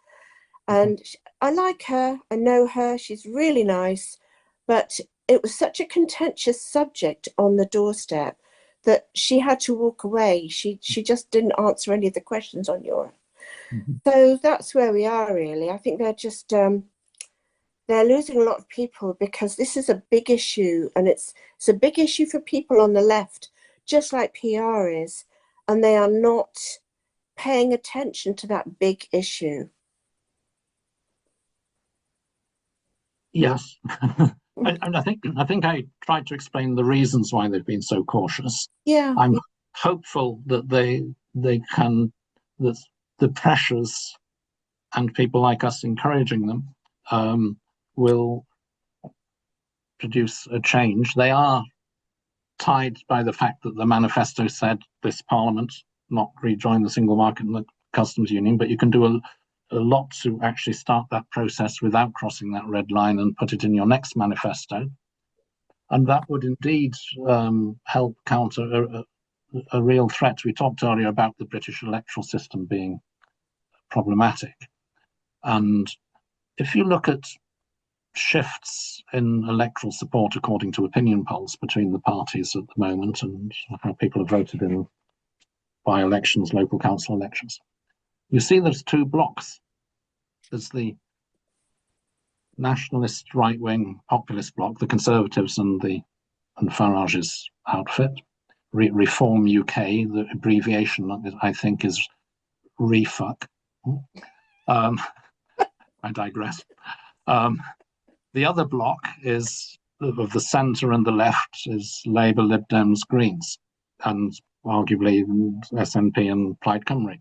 And I like her, I know her, she's really nice, but it was such a contentious subject on the doorstep that she had to walk away. She just didn't answer any of the questions on Europe. So that's where we are, really. I think they're they're losing a lot of people because this is a big issue, and it's a big issue for people on the left, just like PR is, and they are not paying attention to that big issue. Yes. And I think I tried to explain the reasons why they've been so cautious. Yeah. I'm hopeful that that the pressures and people like us encouraging them will produce a change. They are tied by the fact that the manifesto said this Parliament not rejoin the single market and the customs union, but you can do a lot to actually start that process without crossing that red line and put it in your next manifesto. And that would indeed help counter a real threat. We talked earlier about the British electoral system being problematic. And if you look at shifts in electoral support according to opinion polls between the parties at the moment and how people have voted in by-elections, local council elections, you see there's two blocks. There's the nationalist right-wing populist bloc, the Conservatives and Farage's outfit. Reform UK, the abbreviation I think is REFUCK. I digress. The other bloc is of the centre and the left is Labour, Lib Dems, Greens, and arguably SNP and Plaid Cymru.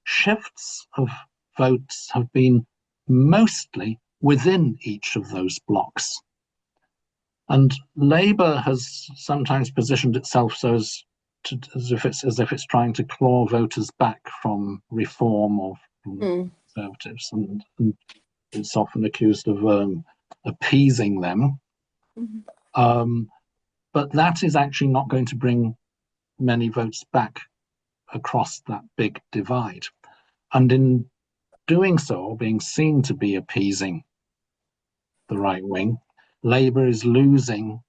Shifts of votes have been mostly within each of those blocs. And Labour has sometimes positioned itself so as if it's trying to claw voters back from Reform or from Conservatives, and it's often accused of appeasing them. But that is actually not going to bring many votes back across that big divide. And in doing so, being seen to be appeasing the right wing, Labour is losing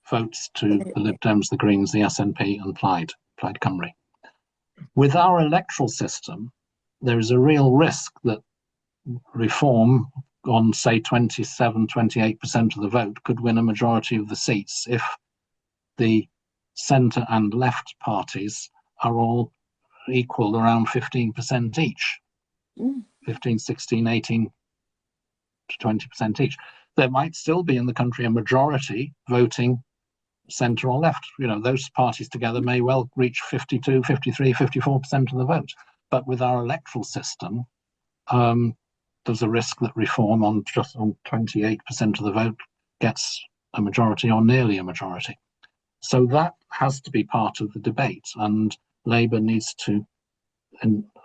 votes to the Lib Dems, the Greens, the SNP and Plaid Cymru. With our electoral system, there is a real risk that Reform on, say, 27, 28% of the vote could win a majority of the seats if the centre and left parties are all equal around 15% each. 15, 16, 18 to 20% each. There might still be in the country a majority voting centre or left. You know, those parties together may well reach 52, 53, 54% of the vote. But with our electoral system, there's a risk that Reform on 28% of the vote gets a majority or nearly a majority. So that has to be part of the debate, and Labour needs to,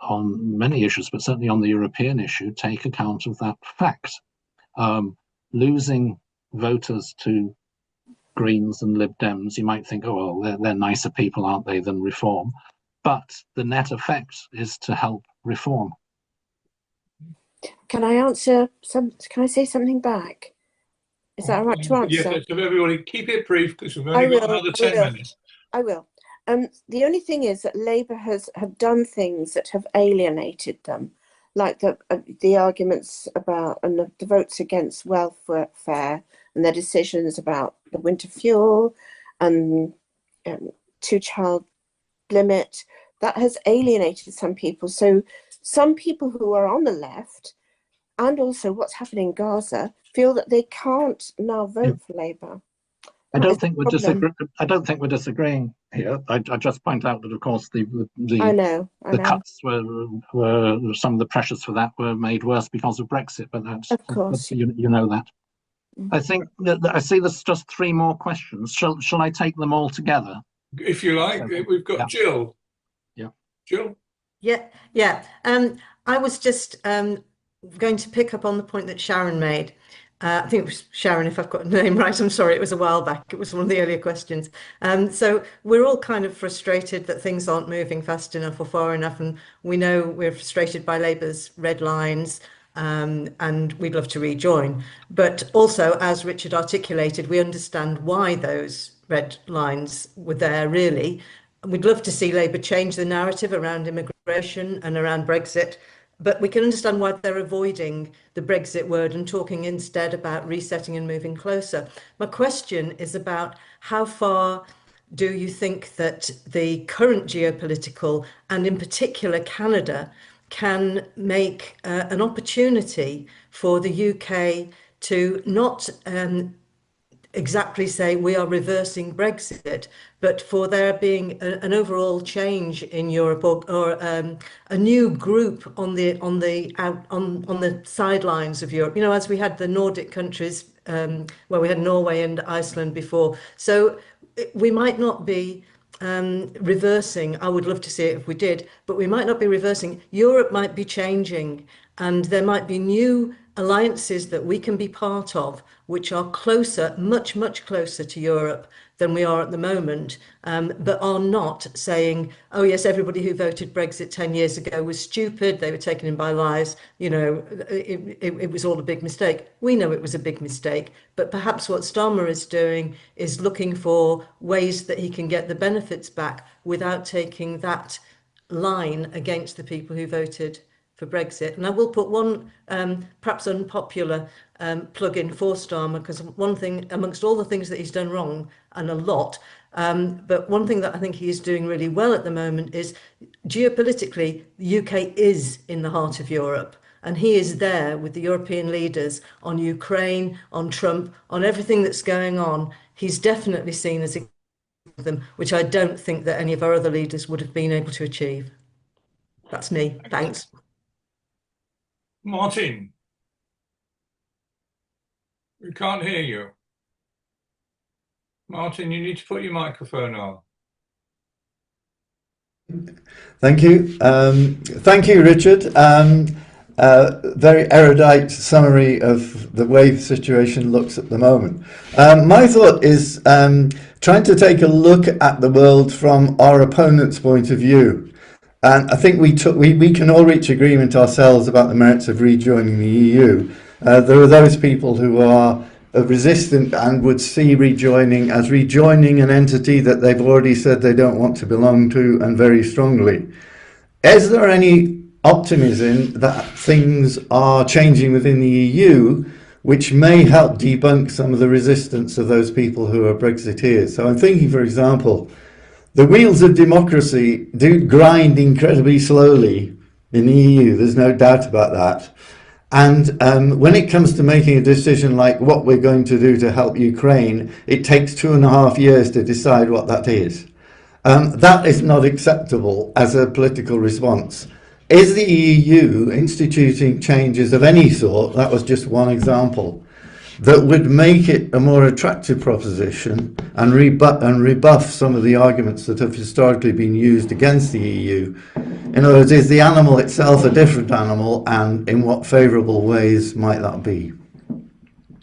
on many issues, but certainly on the European issue, take account of that fact. Losing voters to Greens and Lib Dems, you might think, oh, well, they're nicer people, aren't they, than Reform? But the net effect is to help Reform. Can I say something back? Is that all right to answer? Yes, so everybody keep it brief because we've only got another 10 minutes. I will. The only thing is that Labour have done things that have alienated them, like the arguments about and the votes against welfare and their decisions about the winter fuel and two-child limit. That has alienated some people. So some people who are on the left, and also what's happening in Gaza, feel that they can't now vote for Labour. I don't think we're disagreeing here. I just point out that, of course, the cuts were some of the pressures for that were made worse because of Brexit. But that's, of course, you know that. I think that I see there's just 3 more questions. Shall I take them all together? If you like, we've got Jill. Yeah. Jill. Yeah. I was just going to pick up on the point that Sharon made. I think it was Sharon, if I've got the name right. I'm sorry, it was a while back. It was one of the earlier questions. So we're all kind of frustrated that things aren't moving fast enough or far enough. And we know we're frustrated by Labour's red lines, and we'd love to rejoin. But also, as Richard articulated, we understand why those red lines were there, really. We'd love to see Labour change the narrative around immigration and around Brexit, but we can understand why they're avoiding the Brexit word and talking instead about resetting and moving closer. My question is about how far do you think that the current geopolitical, and in particular Canada, can make an opportunity for the UK to not exactly say we are reversing Brexit, but for there being an overall change in Europe, or a new group on the sidelines of Europe. You know, as we had the Nordic countries, where we had Norway and Iceland before. So we might not be reversing. I would love to see it if we did, but we might not be reversing. Europe might be changing, and there might be new alliances that we can be part of, which are closer, much, much closer to Europe than we are at the moment, but are not saying, oh yes, everybody who voted Brexit 10 years ago was stupid, they were taken in by lies, you know, it was all a big mistake. We know it was a big mistake, but perhaps what Starmer is doing is looking for ways that he can get the benefits back without taking that line against the people who voted for Brexit. And I will put one perhaps unpopular plug in for Starmer, because one thing amongst all the things that he's done wrong, and a lot, but one thing that I think he is doing really well at the moment is geopolitically, the UK is in the heart of Europe. And he is there with the European leaders on Ukraine, on Trump, on everything that's going on. He's definitely seen as a them, which I don't think that any of our other leaders would have been able to achieve. That's me. Thanks. Martin, we can't hear you. Martin, you need to put your microphone on. Thank you. Thank you, Richard. Very erudite summary of the way the situation looks at the moment. My thought is trying to take a look at the world from our opponent's point of view. And I think we can all reach agreement ourselves about the merits of rejoining the EU. There are those people who are resistant and would see rejoining as rejoining an entity that they've already said they don't want to belong to, and very strongly. Is there any optimism that things are changing within the EU which may help debunk some of the resistance of those people who are Brexiteers? So I'm thinking, for example, the wheels of democracy do grind incredibly slowly in the EU, there's no doubt about that. And when it comes to making a decision like what we're going to do to help Ukraine, it takes 2.5 years to decide what that is. That is not acceptable as a political response. Is the EU instituting changes of any sort, that was just one example, that would make it a more attractive proposition and rebuff some of the arguments that have historically been used against the EU? In other words, is the animal itself a different animal, and in what favourable ways might that be?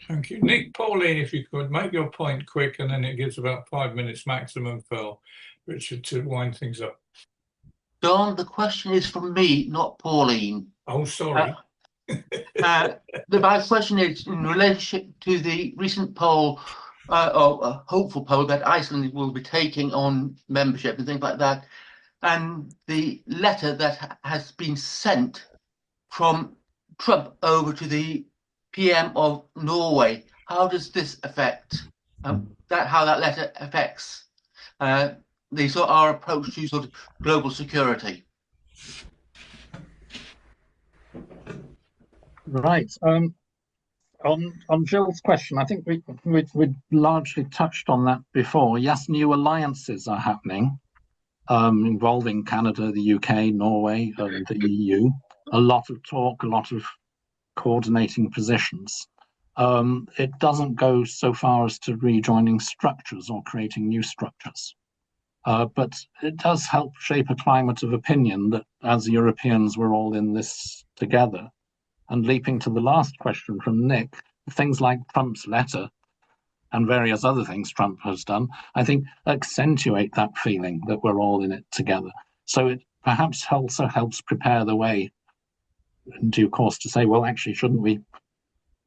Thank you. Nick, Pauline, if you could make your point quick, and then it gives about 5 minutes maximum for Richard to wind things up. John, the question is from me, not Pauline. Oh, sorry. My question is in relationship to the recent poll, or a hopeful poll, that Iceland will be taking on membership and things like that, and the letter that has been sent from Trump over to the PM of Norway. How does this affect how that letter affects our approach to sort of global security? Right. On Jill's question, I think we largely touched on that before. Yes, new alliances are happening, involving Canada, the UK, Norway, and the EU. A lot of talk, a lot of coordinating positions. It doesn't go so far as to rejoining structures or creating new structures. But it does help shape a climate of opinion that as Europeans we're all in this together. And leaping to the last question from Nick, things like Trump's letter and various other things Trump has done, I think accentuate that feeling that we're all in it together. So it perhaps also helps prepare the way in due course to say, well, actually, shouldn't we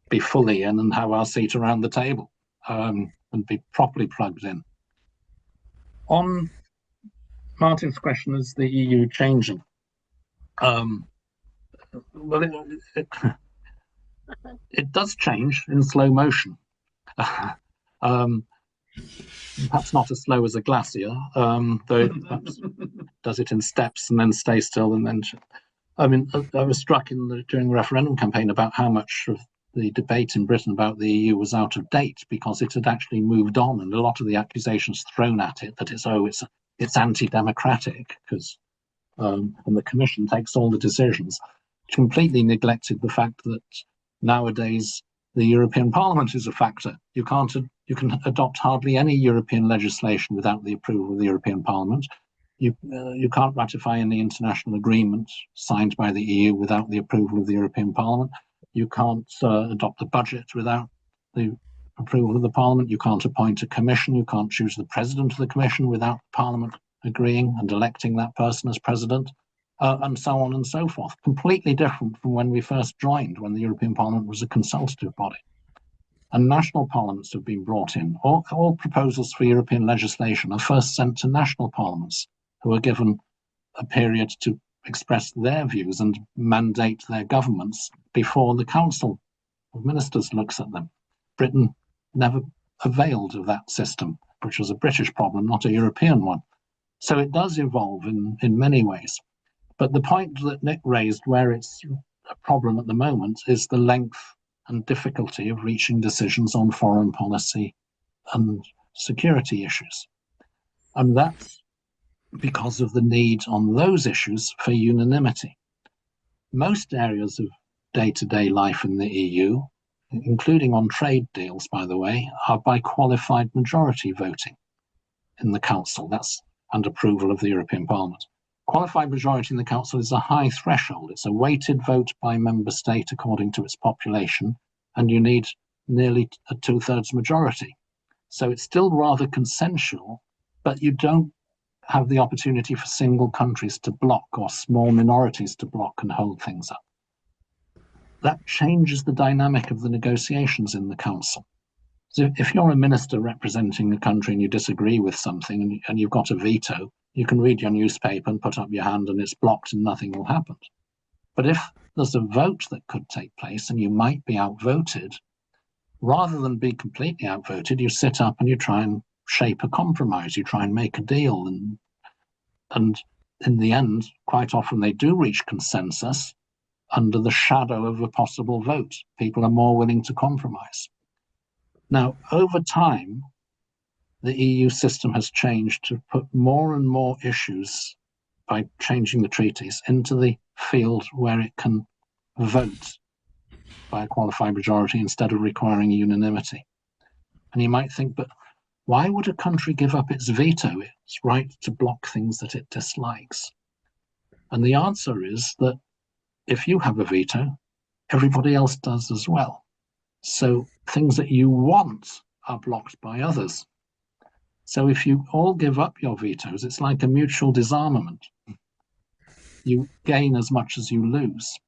be fully in and have our seat around the table and be properly plugged in? On Martin's question, is the EU changing? Well, it does change in slow motion. Perhaps not as slow as a glacier, though it perhaps does it in steps and then stay still and then. I mean, I was struck during the referendum campaign about how much of the debate in Britain about the EU was out of date because it had actually moved on, and a lot of the accusations thrown at it that it's anti-democratic because and the Commission takes all the decisions, completely neglected the fact that nowadays the European Parliament is a factor. You can adopt hardly any European legislation without the approval of the European Parliament. You can't ratify any international agreement signed by the EU without the approval of the European Parliament. You can't adopt a budget without the approval of the Parliament. You can't appoint a commission. You can't choose the president of the commission without Parliament agreeing and electing that person as president, and so on and so forth. Completely different from when we first joined, when the European Parliament was a consultative body. And national parliaments have been brought in. All proposals for European legislation are first sent to national parliaments, who are given a period to express their views and mandate their governments before the Council of Ministers looks at them. Britain never availed of that system, which was a British problem, not a European one. So it does evolve in many ways. But the point that Nick raised, where it's a problem at the moment, is the length and difficulty of reaching decisions on foreign policy and security issues. And that's because of the need on those issues for unanimity. Most areas of day-to-day life in the EU, including on trade deals, by the way, are by qualified majority voting in the Council. That's and approval of the European Parliament. Qualified majority in the Council is a high threshold. It's a weighted vote by member state according to its population, and you need nearly a 2/3 majority. So it's still rather consensual, but you don't have the opportunity for single countries to block or small minorities to block and hold things up. That changes the dynamic of the negotiations in the Council. So if you're a minister representing a country and you disagree with something and you've got a veto, you can read your newspaper and put up your hand and it's blocked and nothing will happen. But if there's a vote that could take place and you might be outvoted, rather than be completely outvoted, you sit up and you try and shape a compromise, you try and make a deal. And in the end, quite often they do reach consensus under the shadow of a possible vote. People are more willing to compromise. Now, over time, the EU system has changed to put more and more issues by changing the treaties into the field where it can vote by a qualified majority instead of requiring unanimity. And you might think, but why would a country give up its veto, its right to block things that it dislikes? And the answer is that if you have a veto, everybody else does as well. So things that you want are blocked by others. So if you all give up your vetoes, it's like a mutual disarmament. You gain as much as you lose.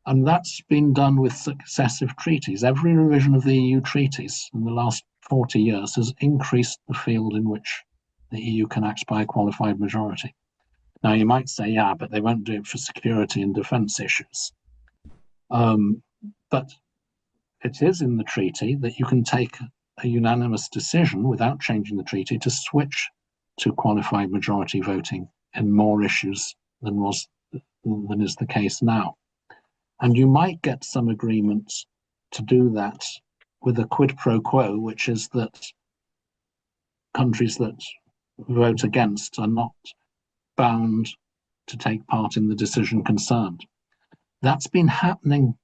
And that's been done with successive treaties. Every revision of the EU treaties in the last 40 years has increased the field in which the EU can act by a qualified majority. Now, you might say, yeah, but they won't do it for security and defense issues. But it is in the treaty that you can take a unanimous decision without changing the treaty to switch to qualified majority voting in more issues than is the case now. And you might get some agreements to do that with a quid pro quo, which is that countries that vote against are not bound to take part in the decision concerned. That's been happening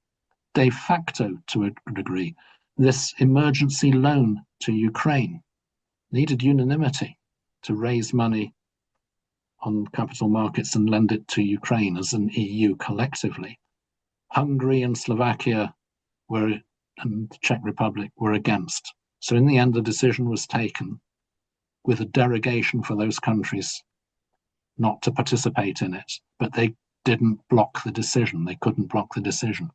de facto to a degree. This emergency loan to Ukraine needed unanimity to raise money on capital markets and lend it to Ukraine as an EU collectively. Hungary and Slovakia and the Czech Republic were against. So in the end, the decision was taken with a derogation for those countries not to participate in it, but they didn't block the decision. They couldn't block the decision.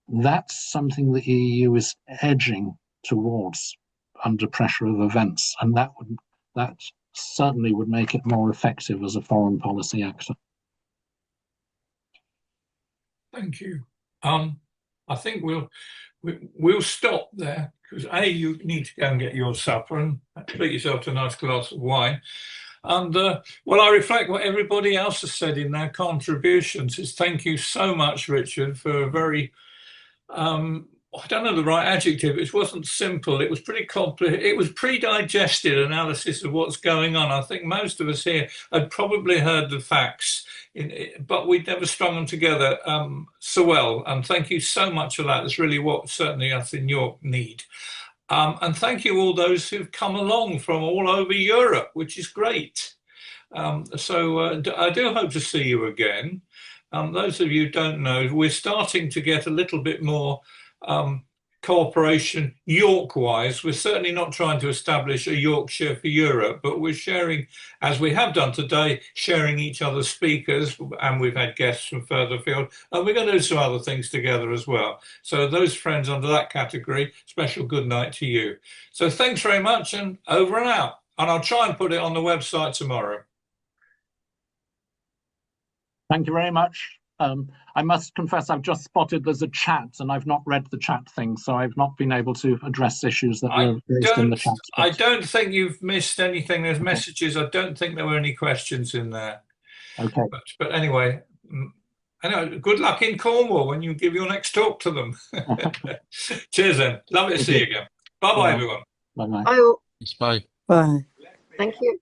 That's something the EU is edging towards under pressure of events, and that certainly would make it more effective as a foreign policy actor. Thank you. I think we'll stop there because you need to go and get your supper and treat yourself to a nice glass of wine. And well, I reflect what everybody else has said in their contributions. Is thank you so much, Richard, for a very I don't know the right adjective. It wasn't simple. It was pretty complicated. It was pre-digested analysis of what's going on. I think most of us here had probably heard the facts, but we'd never strung them together so well. And thank you so much for that. That's really what certainly us in York need. And thank you all those who've come along from all over Europe, which is great. So I do hope to see you again. Those of you who don't know, we're starting to get a little bit more cooperation York-wise. We're certainly not trying to establish a Yorkshire for Europe, but we're sharing, as we have done today, sharing each other's speakers, and we've had guests from further afield, and we're going to do some other things together as well. So those friends under that category, special good night to you. So thanks very much, and over and out. And I'll try and put it on the website tomorrow. Thank you very much. I must confess I've just spotted there's a chat and I've not read the chat thing, so I've not been able to address issues that were raised in the chat. I don't think you've missed anything. There's messages. I don't think there were any questions in there. Okay. But anyway, good luck in Cornwall when you give your next talk to them. Cheers then. Lovely to see you again. Bye-bye, everyone. Bye-bye. Bye. Bye. Bye. Thank you.